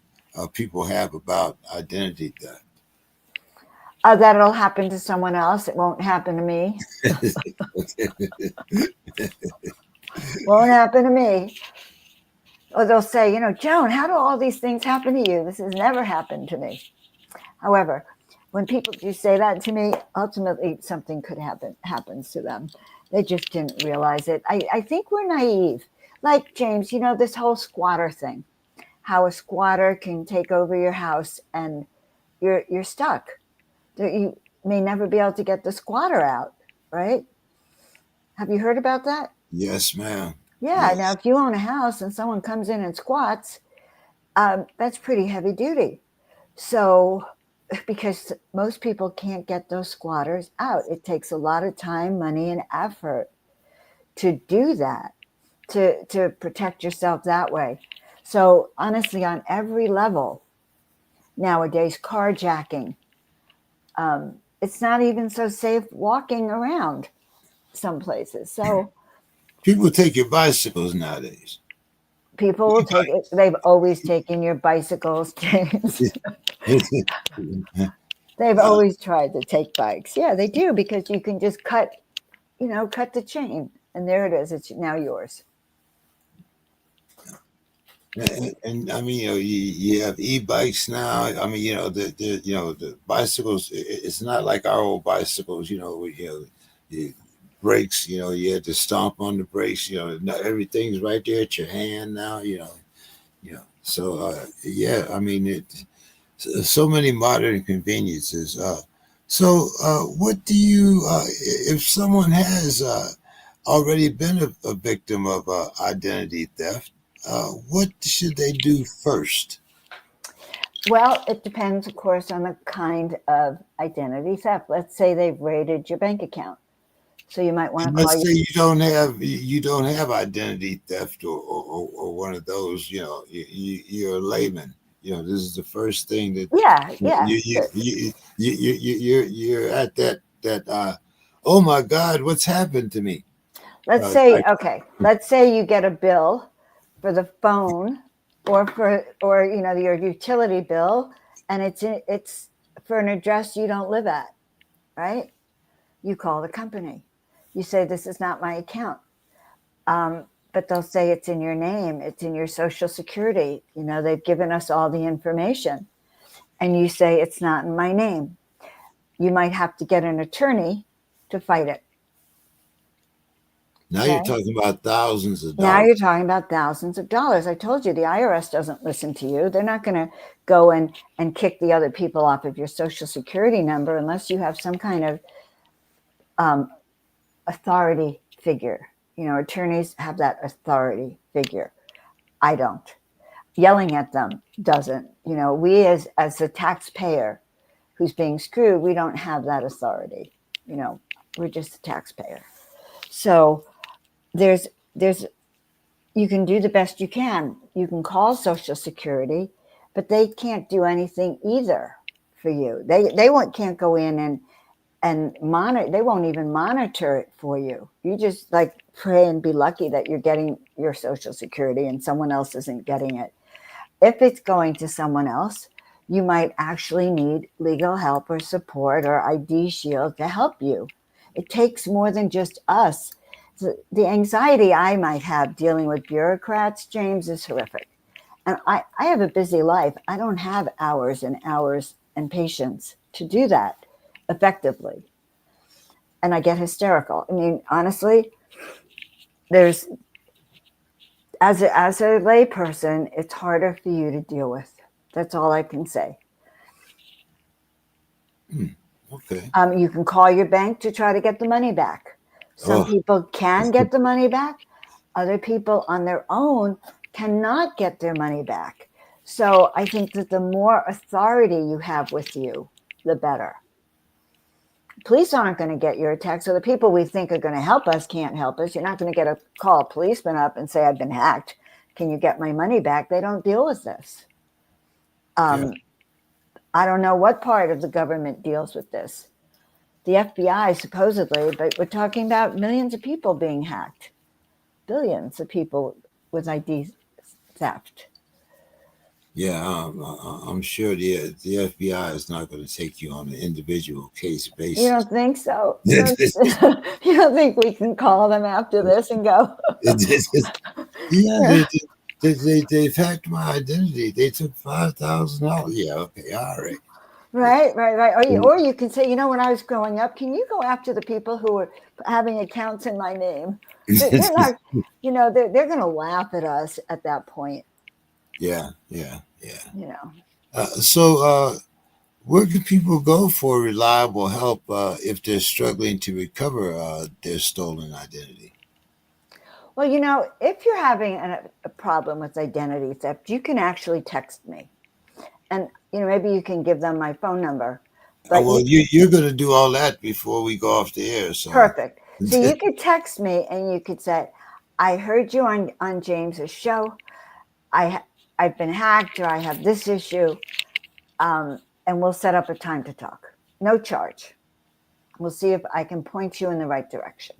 people have about identity theft? That it'll happen to someone else. It won't happen to me. Won't happen to me. Or they'll say, Joan, how do all these things happen to you? This has never happened to me. However, when people do say that to me, ultimately something could happens to them. They just didn't realize it. I think we're naive. Like, James, this whole squatter thing, how a squatter can take over your house and you're stuck. You may never be able to get the squatter out, right? Have you heard about that? Yes, ma'am. Yeah. Yes. Now, if you own a house and someone comes in and squats, that's pretty heavy duty. So, because most people can't get those squatters out. It takes a lot of time, money, and effort to do that, to protect yourself that way. So honestly, on every level, nowadays, carjacking, it's not even so safe walking around some places. So people take your bicycles nowadays. People will take it. They've always taken your bicycles, James. They've always tried to take bikes. Yeah, they do, because you can just cut the chain, and there it is. It's now yours. And I mean, you have e-bikes now. I mean, the bicycles. It's not like our old bicycles. The brakes. You had to stomp on the brakes. Everything's right there at your hand now. So yeah, I mean, so many modern conveniences. So what do you, if someone has already been a victim of identity theft, what should they do first? Well, it depends, of course, on the kind of identity theft. Let's say they've raided your bank account. So you might want And to call let's say you don't have identity theft or one of those. You know, you're a layman. You know, this is the first thing that Yeah, yeah. you're at that. Oh my God, what's happened to me? Let's say, Type. okay, let's say you get a bill for the phone or your utility bill, and it's for an address you don't live at, right? You call the company. You say, this is not my account. But they'll say it's in your name, it's in your social security. You know, they've given us all the information. And you say, it's not in my name. You might have to get an attorney to fight it. Now Okay. you're talking about thousands of Now dollars. you're talking about thousands of dollars. I told you the IRS doesn't listen to you. They're not going to go and kick the other people off of your social security number unless you have some kind of authority figure. You know, attorneys have that authority figure. I don't. Yelling at them doesn't. You know, we as the taxpayer who's being screwed, we don't have that authority. You know, we're just a taxpayer. So there's you can do the best you can. You can call Social Security, but they can't do anything either for you. They can't go in and monitor. They won't even monitor it for you. You just like pray and be lucky that you're getting your Social Security and someone else isn't getting it. If it's going to someone else, you might actually need legal help or support or ID Shield to help you. It takes more than just us. The anxiety I might have dealing with bureaucrats, James, is horrific. And I have a busy life. I don't have hours and hours and patience to do that effectively. And I get hysterical. I mean, honestly, there's as a lay person, it's harder for you to deal with. That's all I can say. Okay. You can call your bank to try to get the money back. Some people can get the money back. Other people on their own cannot get their money back. So I think that the more authority you have with you, the better. Police aren't going to get your attack. So the people we think are going to help us can't help us. You're not going to call a policeman up and say, I've been hacked. Can you get my money back? They don't deal with this. Yeah. I don't know what part of the government deals with this. The FBI supposedly, but we're talking about millions of people being hacked, billions of people with ID theft. Yeah, I'm sure the FBI is not going to take you on an individual case basis. You don't think so? You don't think we can call them after this and go? Yeah, they've hacked my identity. They took $5,000. Yeah, okay, all right. Right. Or you can say, when I was growing up, can you go after the people who were having accounts in my name? They're not, they're going to laugh at us at that point. Yeah. So, where can people go for reliable help if they're struggling to recover their stolen identity? Well, if you're having a problem with identity theft, you can actually text me. And, maybe you can give them my phone number. But well, you're going to do all that before we go off the air. So perfect. So you could text me and you could say, I heard you on James's show. I've been hacked, or I have this issue. And we'll set up a time to talk. No charge. We'll see if I can point you in the right direction.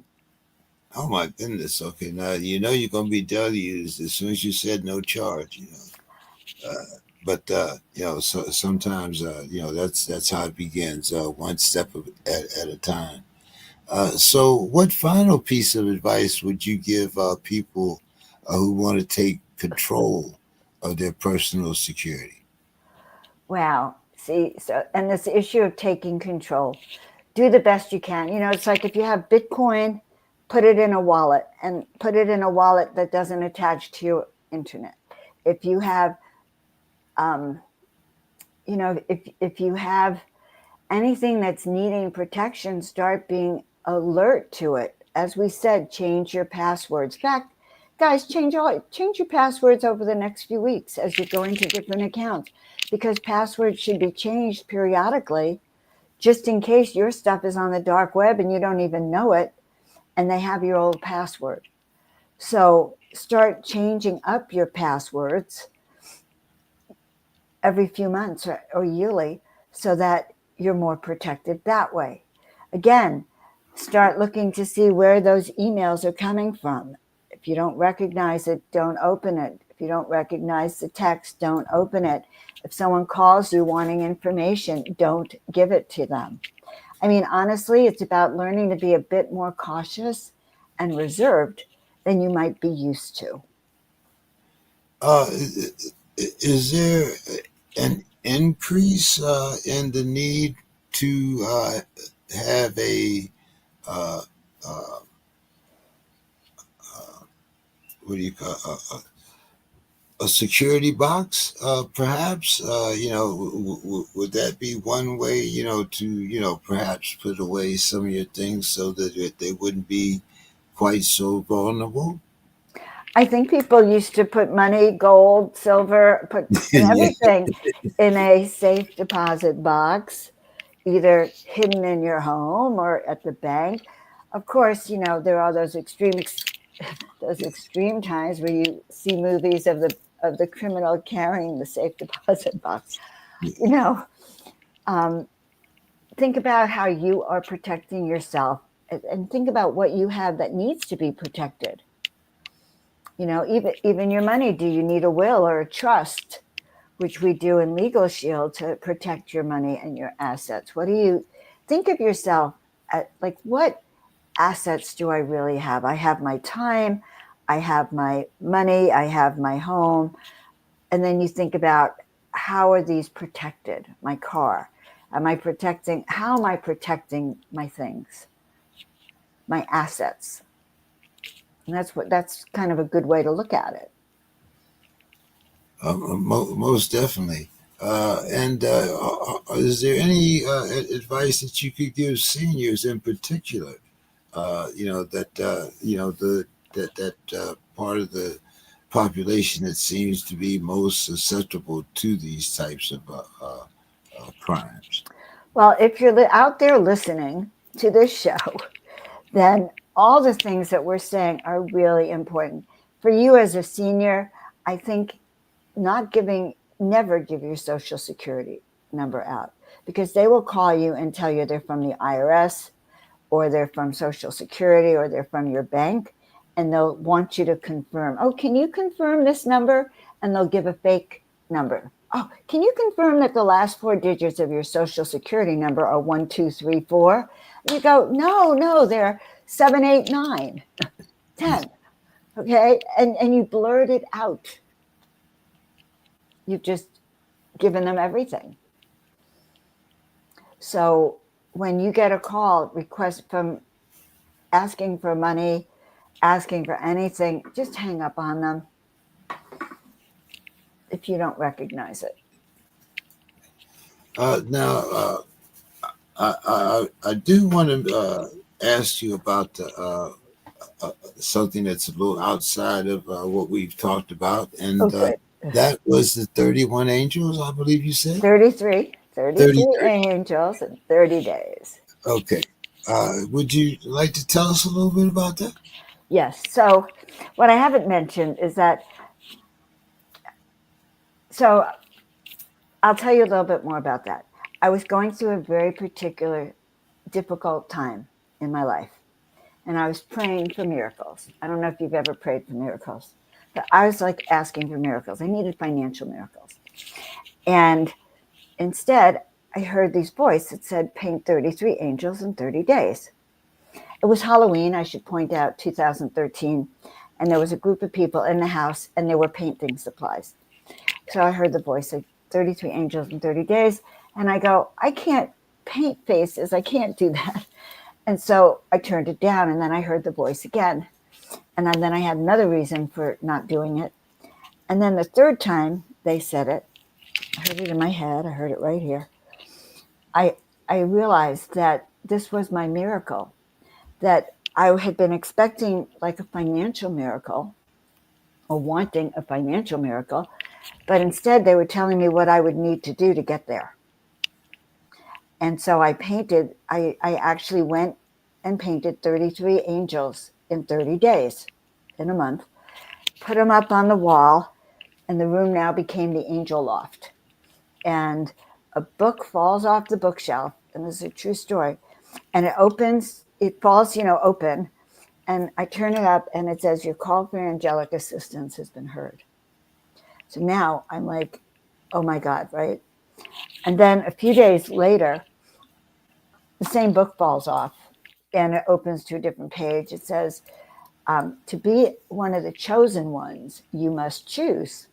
Oh my goodness. Okay. Now, you're going to be deluged as soon as you said no charge, but so sometimes that's how it begins, one step at a time. So what final piece of advice would you give people who want to take control of their personal security? Wow. See, and this issue of taking control, do the best you can. It's like if you have Bitcoin, put it in a wallet, and put it in a wallet that doesn't attach to your internet. If you have if you have anything that's needing protection, start being alert to it. As we said, change your passwords. In fact, guys, change your passwords over the next few weeks as you go into different accounts, because passwords should be changed periodically, just in case your stuff is on the dark web and you don't even know it. and they have your old password. So start changing up your passwords every few months or yearly so that you're more protected that way. Again, start looking to see where those emails are coming from. If you don't recognize it, don't open it. If you don't recognize the text, don't open it. If someone calls you wanting information, don't give it to them. I mean, honestly, it's about learning to be a bit more cautious and reserved than you might be used to. Is there an increase in the need to have uh, uh, what do you call a security box? Perhaps would that be one way? To perhaps put away some of your things so that they wouldn't be quite so vulnerable. I think people used to put money, gold, silver, put Yeah. everything in a safe deposit box, either hidden in your home or at the bank. Of course, there are those extreme times where you see movies of the criminal carrying the safe deposit box. You know, um, think about how you are protecting yourself, and think about what you have that needs to be protected. Even your money. Do you need a will or a trust, which we do in Legal Shield to protect your money and your assets? What do you think of yourself like? What assets do I really have? I have my time, I have my money, I have my home. And then you think about, how are these protected? My car. How am I protecting my things, my assets? And that's kind of a good way to look at it. Most definitely. And is there any advice that you could give seniors in particular? That part of the population that seems to be most susceptible to these types of crimes. Well, if you're out there listening to this show, then all the things that we're saying are really important. For you as a senior, I think never give your social security number out, because they will call you and tell you they're from the IRS, or they're from Social Security, or they're from your bank, and they'll want you to confirm. Oh, can you confirm this number? And they'll give a fake number. Oh, can you confirm that the last 4 digits of your Social Security number are 1234? You go, no, they're 789, 10. Okay, and you blurt it out. You've just given them everything. So when you get a call request from asking for money, asking for anything, just hang up on them if you don't recognize it. Now, I do want to ask you about something that's a little outside of what we've talked about, and Good. that was the 31 angels, I believe you said. 33 33. angels in 30 days. Okay. Would you like to tell us a little bit about that? Yes. So what I haven't mentioned is that, so I'll tell you a little bit more about that. I was going through a very particular difficult time in my life, and I was praying for miracles. I don't know if you've ever prayed for miracles, but I was like asking for miracles. I needed financial miracles. And instead, I heard these voice that said, paint 33 angels in 30 days. It was Halloween, I should point out, 2013. And there was a group of people in the house, and they were painting supplies. So I heard the voice say, 33 angels in 30 days. And I go, I can't paint faces. I can't do that. And so I turned it down, and then I heard the voice again. And then I had another reason for not doing it. And then the third time they said it, I heard it in my head. I heard it right here. I realized that this was my miracle, that I had been expecting like a financial miracle, or wanting a financial miracle, but instead they were telling me what I would need to do to get there. And so I painted. I actually went and painted 33 angels in 30 days, in a month, put them up on the wall, and the room now became the Angel Loft. And a book falls off the bookshelf, and this is a true story, and it falls, open, and I turn it up, and it says, "Your call for angelic assistance has been heard." So now I'm like, oh my God, right? And then a few days later, the same book falls off, and it opens to a different page. It says, to be one of the chosen ones, you must choose,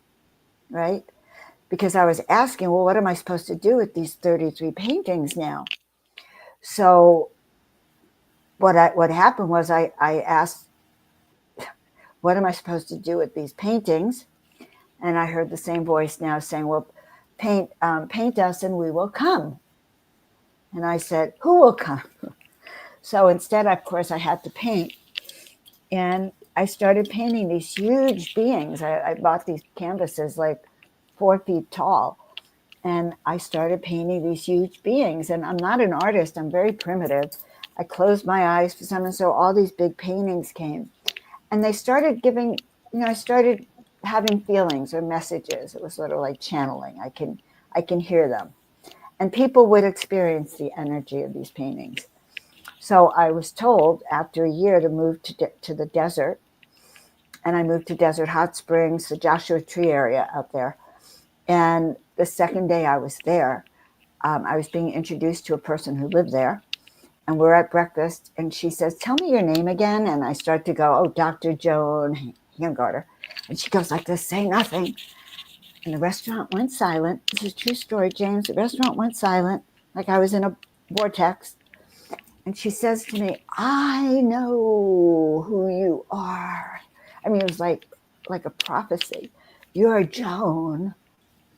right? Because I was asking, well, what am I supposed to do with these 33 paintings now? So what happened was I asked, what am I supposed to do with these paintings? And I heard the same voice now saying, well, paint us and we will come. And I said, who will come? So instead, of course, I had to paint. And I started painting these huge beings. I bought these canvases like 4 feet tall. And I started painting these huge beings. And I'm not an artist, I'm very primitive. I closed my eyes for some, and so all these big paintings came. And they started giving, I started having feelings or messages. It was sort of like channeling. I can hear them. And people would experience the energy of these paintings. So I was told after a year to move to the desert. And I moved to Desert Hot Springs, the Joshua Tree area out there. And the second day I was there, I was being introduced to a person who lived there. And we're at breakfast, and she says, "Tell me your name again." And I start to go, "Oh, Dr. Joan Hangarter." And she goes like this, "Say nothing." And the restaurant went silent. This is a true story, James. The restaurant went silent, like I was in a vortex. And she says to me, "I know who you are." I mean, it was like a prophecy. "You're Joan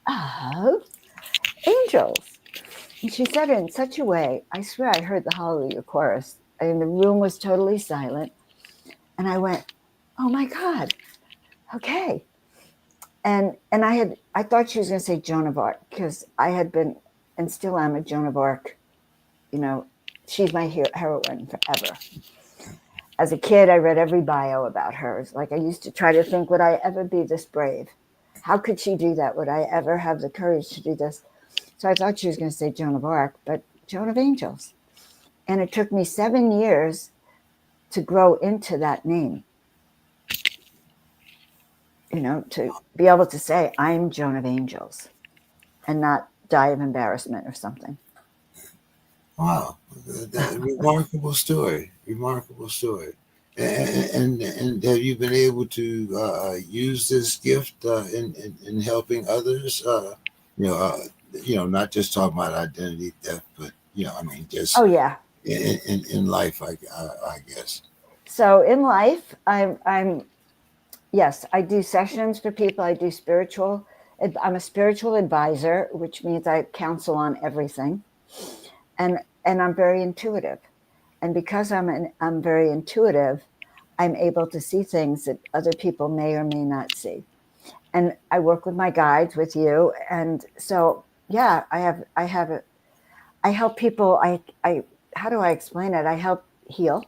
of Angels." And she said it in such a way, I swear I heard the Hallelujah chorus. And the room was totally silent. And I went, oh my God, okay. And I thought she was going to say Joan of Arc, because I had been, and still am, a Joan of Arc. She's my heroine forever. As a kid, I read every bio about her. It's like I used to try to think, would I ever be this brave? How could she do that? Would I ever have the courage to do this? So I thought she was going to say Joan of Arc, but Joan of Angels. And it took me 7 years to grow into that name, to be able to say, I'm Joan of Angels, and not die of embarrassment or something. Wow, remarkable story. Remarkable story. And have you been able to use this gift in helping others? Not just talking about identity theft, but just Oh yeah, in life, I guess. So in life, yes, I do sessions for people. I do spiritual. I'm a spiritual advisor, which means I counsel on everything, and I'm very intuitive. And because I'm very intuitive, I'm able to see things that other people may or may not see. And I work with my guides, with you, and so yeah, I help people. How do I explain it? I help heal.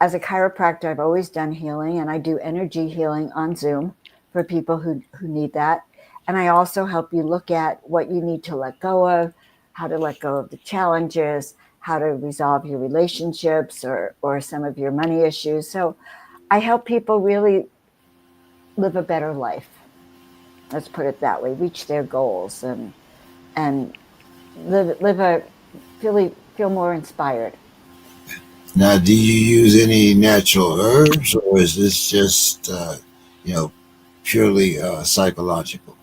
As a chiropractor, I've always done healing, and I do energy healing on Zoom for people who need that. And I also help you look at what you need to let go of, how to let go of the challenges, how to resolve your relationships or some of your money issues. So I help people really live a better life. Let's put it that way, reach their goals and feel more inspired. Now, do you use any natural herbs, or is this just purely psychological?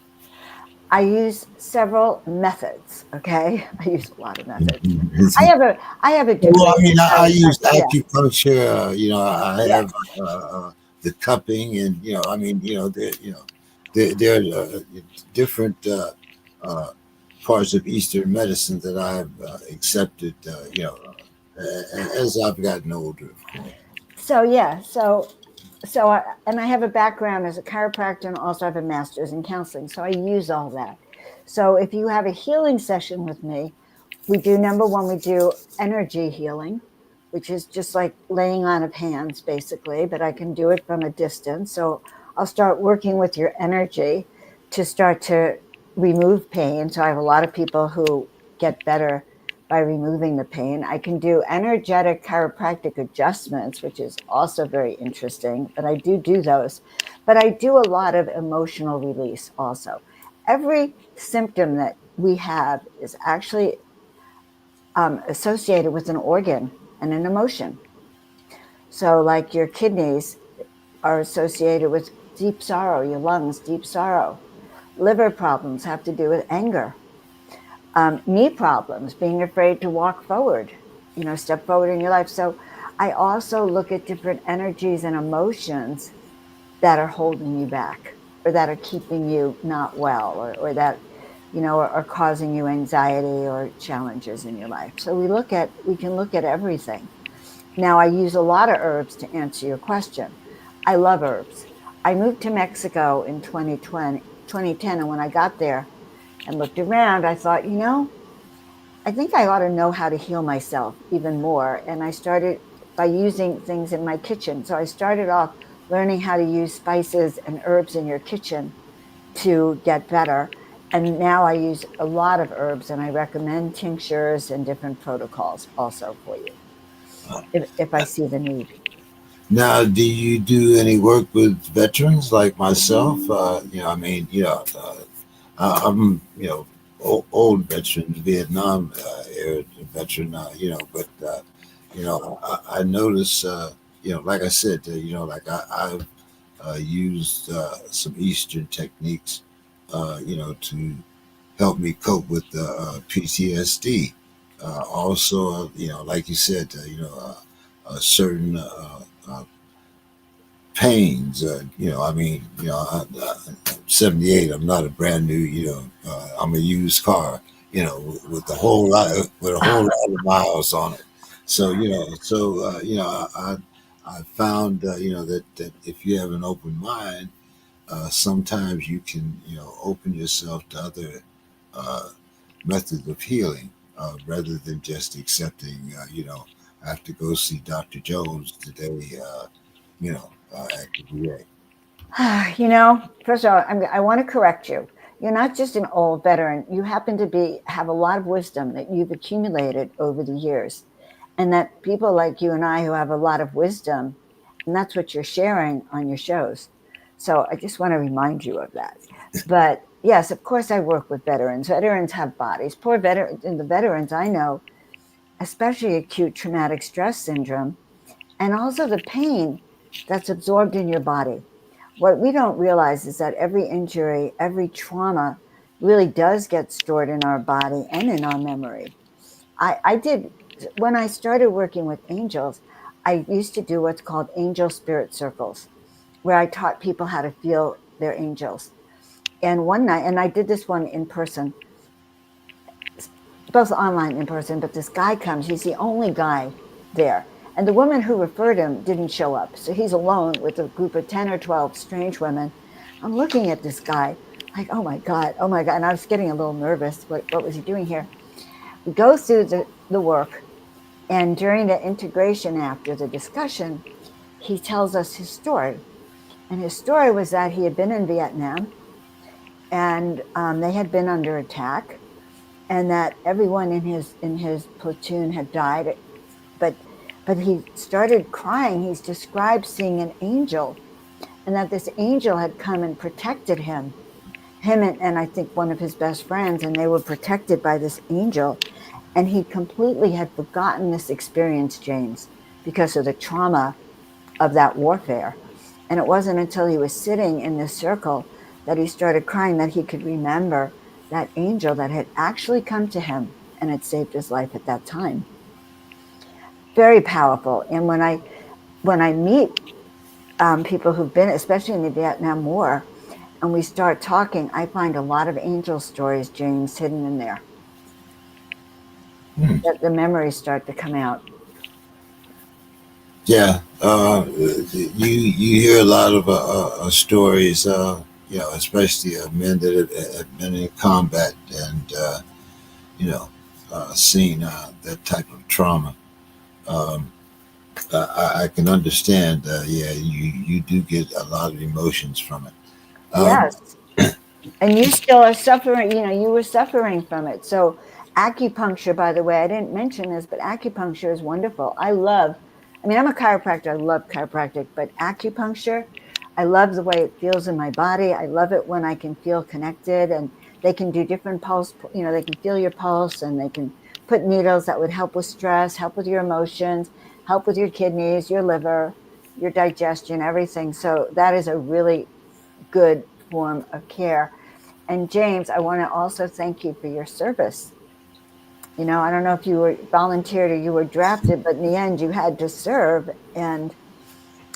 I use several methods. Okay, I use a lot of methods. Mhm. I have a Well, degree I in mean, I use chiropractic. acupuncture. I Yeah, have the cupping, and there are different uh, parts of Eastern medicine that I've accepted. As I've gotten older, of course. and I have a background as a chiropractor, and also have a master's in counseling. So I use all that. So if you have a healing session with me, we do, number one, we do energy healing. which is just like laying on of hands, basically, but I can do it from a distance. So I'll start working with your energy to start to remove pain. So I have a lot of people who get better by removing the pain. I can do energetic chiropractic adjustments, which is also very interesting, but I do those. But I do a lot of emotional release also. Every symptom that we have is actually associated with an organ and an emotion. So, like your kidneys are associated with deep sorrow, your lungs, deep sorrow. Liver problems have to do with anger. Knee problems, being afraid to walk forward, step forward in your life. So, I also look at different energies and emotions that are holding you back or that are keeping you not well or that are causing you anxiety or challenges in your life. So we can look at everything. Now, I use a lot of herbs to answer your question. I love herbs. I moved to Mexico in 2010, and when I got there and looked around, I thought, I think I ought to know how to heal myself even more. And I started by using things in my kitchen. So I started off learning how to use spices and herbs in your kitchen to get better. And now I use a lot of herbs, and I recommend tinctures and different protocols also for you if I see the need. Now, do you do any work with veterans like myself? I mean, I'm, old veteran, Vietnam era veteran, I notice, like I said, like I've used some Eastern techniques, to help me cope with PTSD. Also, like you said, certain pains. I mean, I'm 78. I'm not a brand new. I'm a used car. With a whole lot of miles on it. So I found that if you have an open mind, sometimes you can open yourself to other uh, methods of healing rather than just accepting. I have to go see Dr. Jones today. At the VA. First of all, I want to correct you. You're not just an old veteran. You happen to have a lot of wisdom that you've accumulated over the years, and that people like you and I who have a lot of wisdom, and that's what you're sharing on your shows. So I just want to remind you of that. But yes, of course, I work with veterans. Veterans have bodies. Poor veterans, and the veterans I know, especially acute traumatic stress syndrome, and also the pain that's absorbed in your body. What we don't realize is that every injury, every trauma really does get stored in our body and in our memory. I did, when I started working with angels, I used to do what's called angel spirit circles, where I taught people how to feel their angels. And one night, and I did this one in person, both online and in person, but this guy comes, he's the only guy there. And the woman who referred him didn't show up. So he's alone with a group of 10 or 12 strange women. I'm looking at this guy like, oh my God. And I was getting a little nervous. What was he doing here? We go through the work. And during the integration after the discussion, he tells us his story. And his story was that he had been in Vietnam and they had been under attack, and that everyone in his platoon had died. But he started crying. He's described seeing an angel, and that this angel had come and protected him and I think one of his best friends, and they were protected by this angel. And he completely had forgotten this experience, James, because of the trauma of that warfare. And it wasn't until he was sitting in this circle that he started crying that he could remember that angel that had actually come to him and had saved his life at that time. Very powerful. And when I meet people who've been, especially in the Vietnam War, and we start talking, I find a lot of angel stories, James, hidden in there. That the memories start to come out. Yeah, you hear a lot of stories, especially men that have been in combat and you know seen that type of trauma. I can understand. Yeah, you do get a lot of emotions from it. Um, Yes. And you still are suffering, you were suffering from it. So acupuncture, by the way, I didn't mention this, but acupuncture is wonderful. I mean, I'm a chiropractor. I love chiropractic, but acupuncture, I love the way it feels in my body. I love it when I can feel connected, and they can do different pulse, they can feel your pulse, and they can put needles that would help with stress, help with your emotions, help with your kidneys, your liver, your digestion, everything. So that is a really good form of care. And James, I want to also thank you for your service. I don't know if you were volunteered or you were drafted, but in the end, you had to serve, and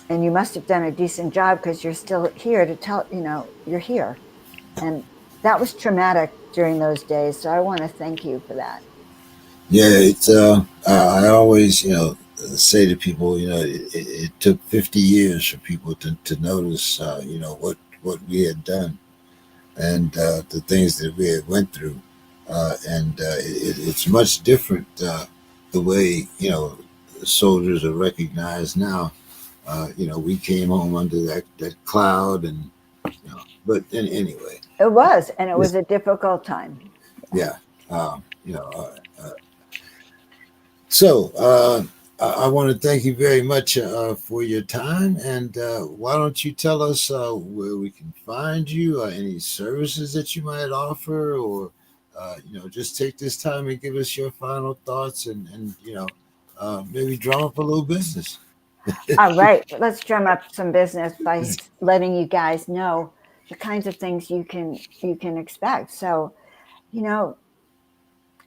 you must have done a decent job because you're still here to tell. You're here, and that was traumatic during those days. So I want to thank you for that. yeah, it's. I always, say to people, it took 50 years for people to notice, what we had done and the things that we had went through, and it's much different the way soldiers are recognized now. We came home under that cloud, and but anyway, It was, and it was this, a difficult time. Yeah. yeah, um, you know. So I want to thank you very much for your time, and why don't you tell us where we can find you, any services that you might offer, or just take this time and give us your final thoughts, and maybe drum up a little business. All right, let's drum up some business by letting you guys know the kinds of things you can expect. So, you know,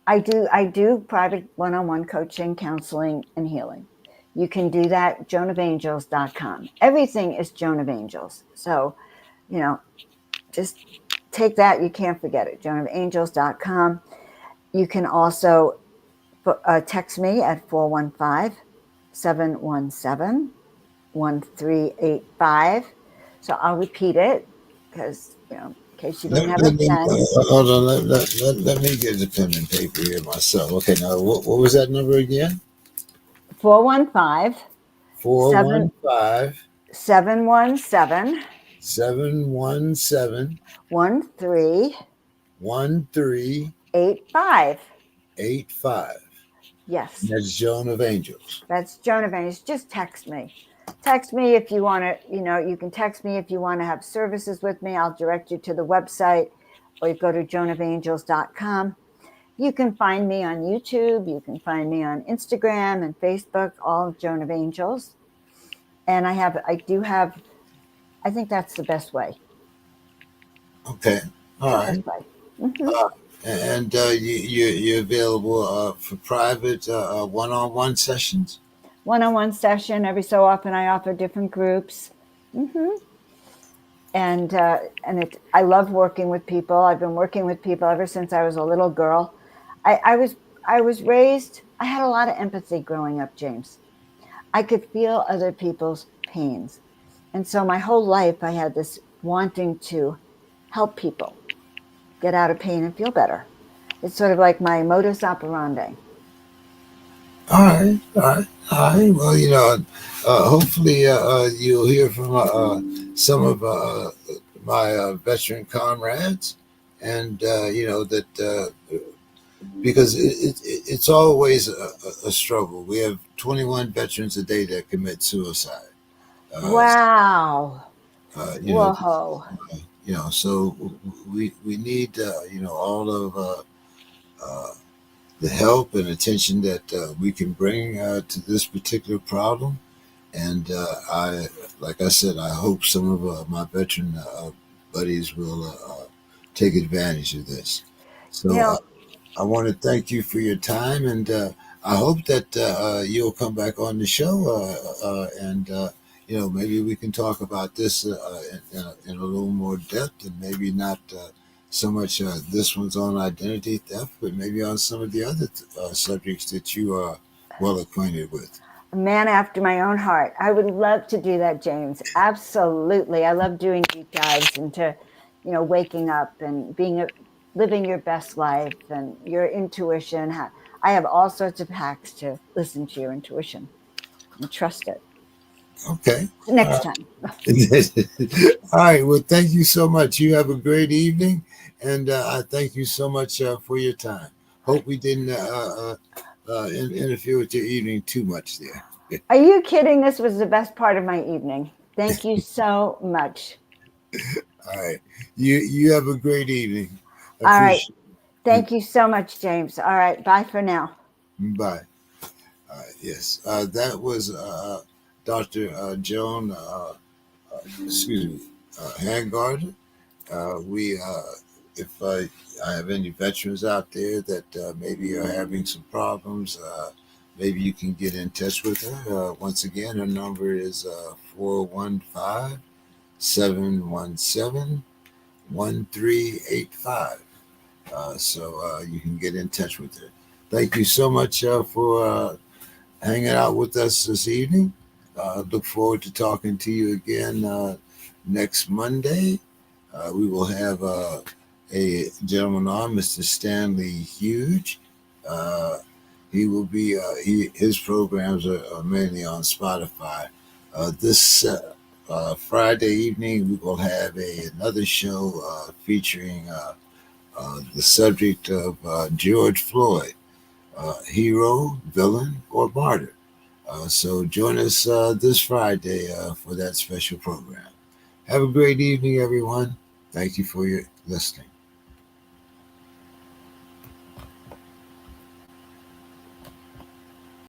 I do private one-on-one coaching, counseling, and healing. You can do that joanofangels.com. Everything is Joan of Angels. So, you know, just take that. You can't forget it. joanofangels.com. You can also text me at 415-717-1385. So I'll repeat it because, in case you don't have a pen. Hold on, let me get the pen and paper here myself. Okay, now what was that number again? 415 415 717 717 1385. 1385. Yes, That's Joan of Angels. that's Joan of Angels. Just text me. Text me if you want to, you can text me if you want to have services with me. I'll direct you to the website, or you go to joanofangels.com. You can find me on YouTube. You can find me on Instagram and Facebook, all of Joan of Angels. And I think that's the best way. Okay. All The right. best way. Hmm. Uh, and you're available for private one-on-one sessions? One-on-one session. Every so often, I offer different groups. Hmm. I love working with people. I've been working with people ever since I was a little girl. I was raised. I had a lot of empathy growing up, James. I could feel other people's pains, and so my whole life I had this wanting to help people get out of pain and feel better. It's sort of like my modus operandi. All right. All right. All right. Well, hopefully you'll hear from some of my veteran comrades, and that because it's always a struggle. We have 21 veterans a day that commit suicide. Uh, Wow. uh, you know, Whoa. so we need all of uh, the help and attention that we can bring to this particular problem. And like I said, I hope some of my veteran buddies will take advantage of this. You So know, I want to thank you for your time, and I hope that you'll come back on the show, and maybe we can talk about this in a little more depth, and maybe not so much this one's on identity theft, but maybe on some of the other subjects that you are well acquainted with. a man after my own heart. I would love to do that, James. Absolutely. I love doing deep dives into, waking up and living your best life and your intuition. I have all sorts of hacks to listen to your intuition. Trust it. Okay. Next time. All right. Well, thank you so much. You have a great evening, and I thank you so much for your time. Hope we didn't interfere with your evening too much there. Are you kidding? This was the best part of my evening. Thank you so much. All right. You have a great evening. All right. Appreciate Thank you so much, James. All right. Bye for now. it. Bye. Yes. That was Dr. Joan. Excuse me. Handgarden. If I have any veterans out there that maybe are having some problems, maybe you can get in touch with her. Once again, her number is 415 717 1385. So you can get in touch with her. Thank you so much for hanging out with us this evening. Look forward to talking to you again next Monday. We will have a gentleman on, Mr. Stanley Huge. He will be his programs are mainly on Spotify. This Friday evening, we will have another show featuring the subject of George Floyd, hero, villain, or martyr. So join us this Friday for that special program. Have a great evening, everyone. Thank you for your listening.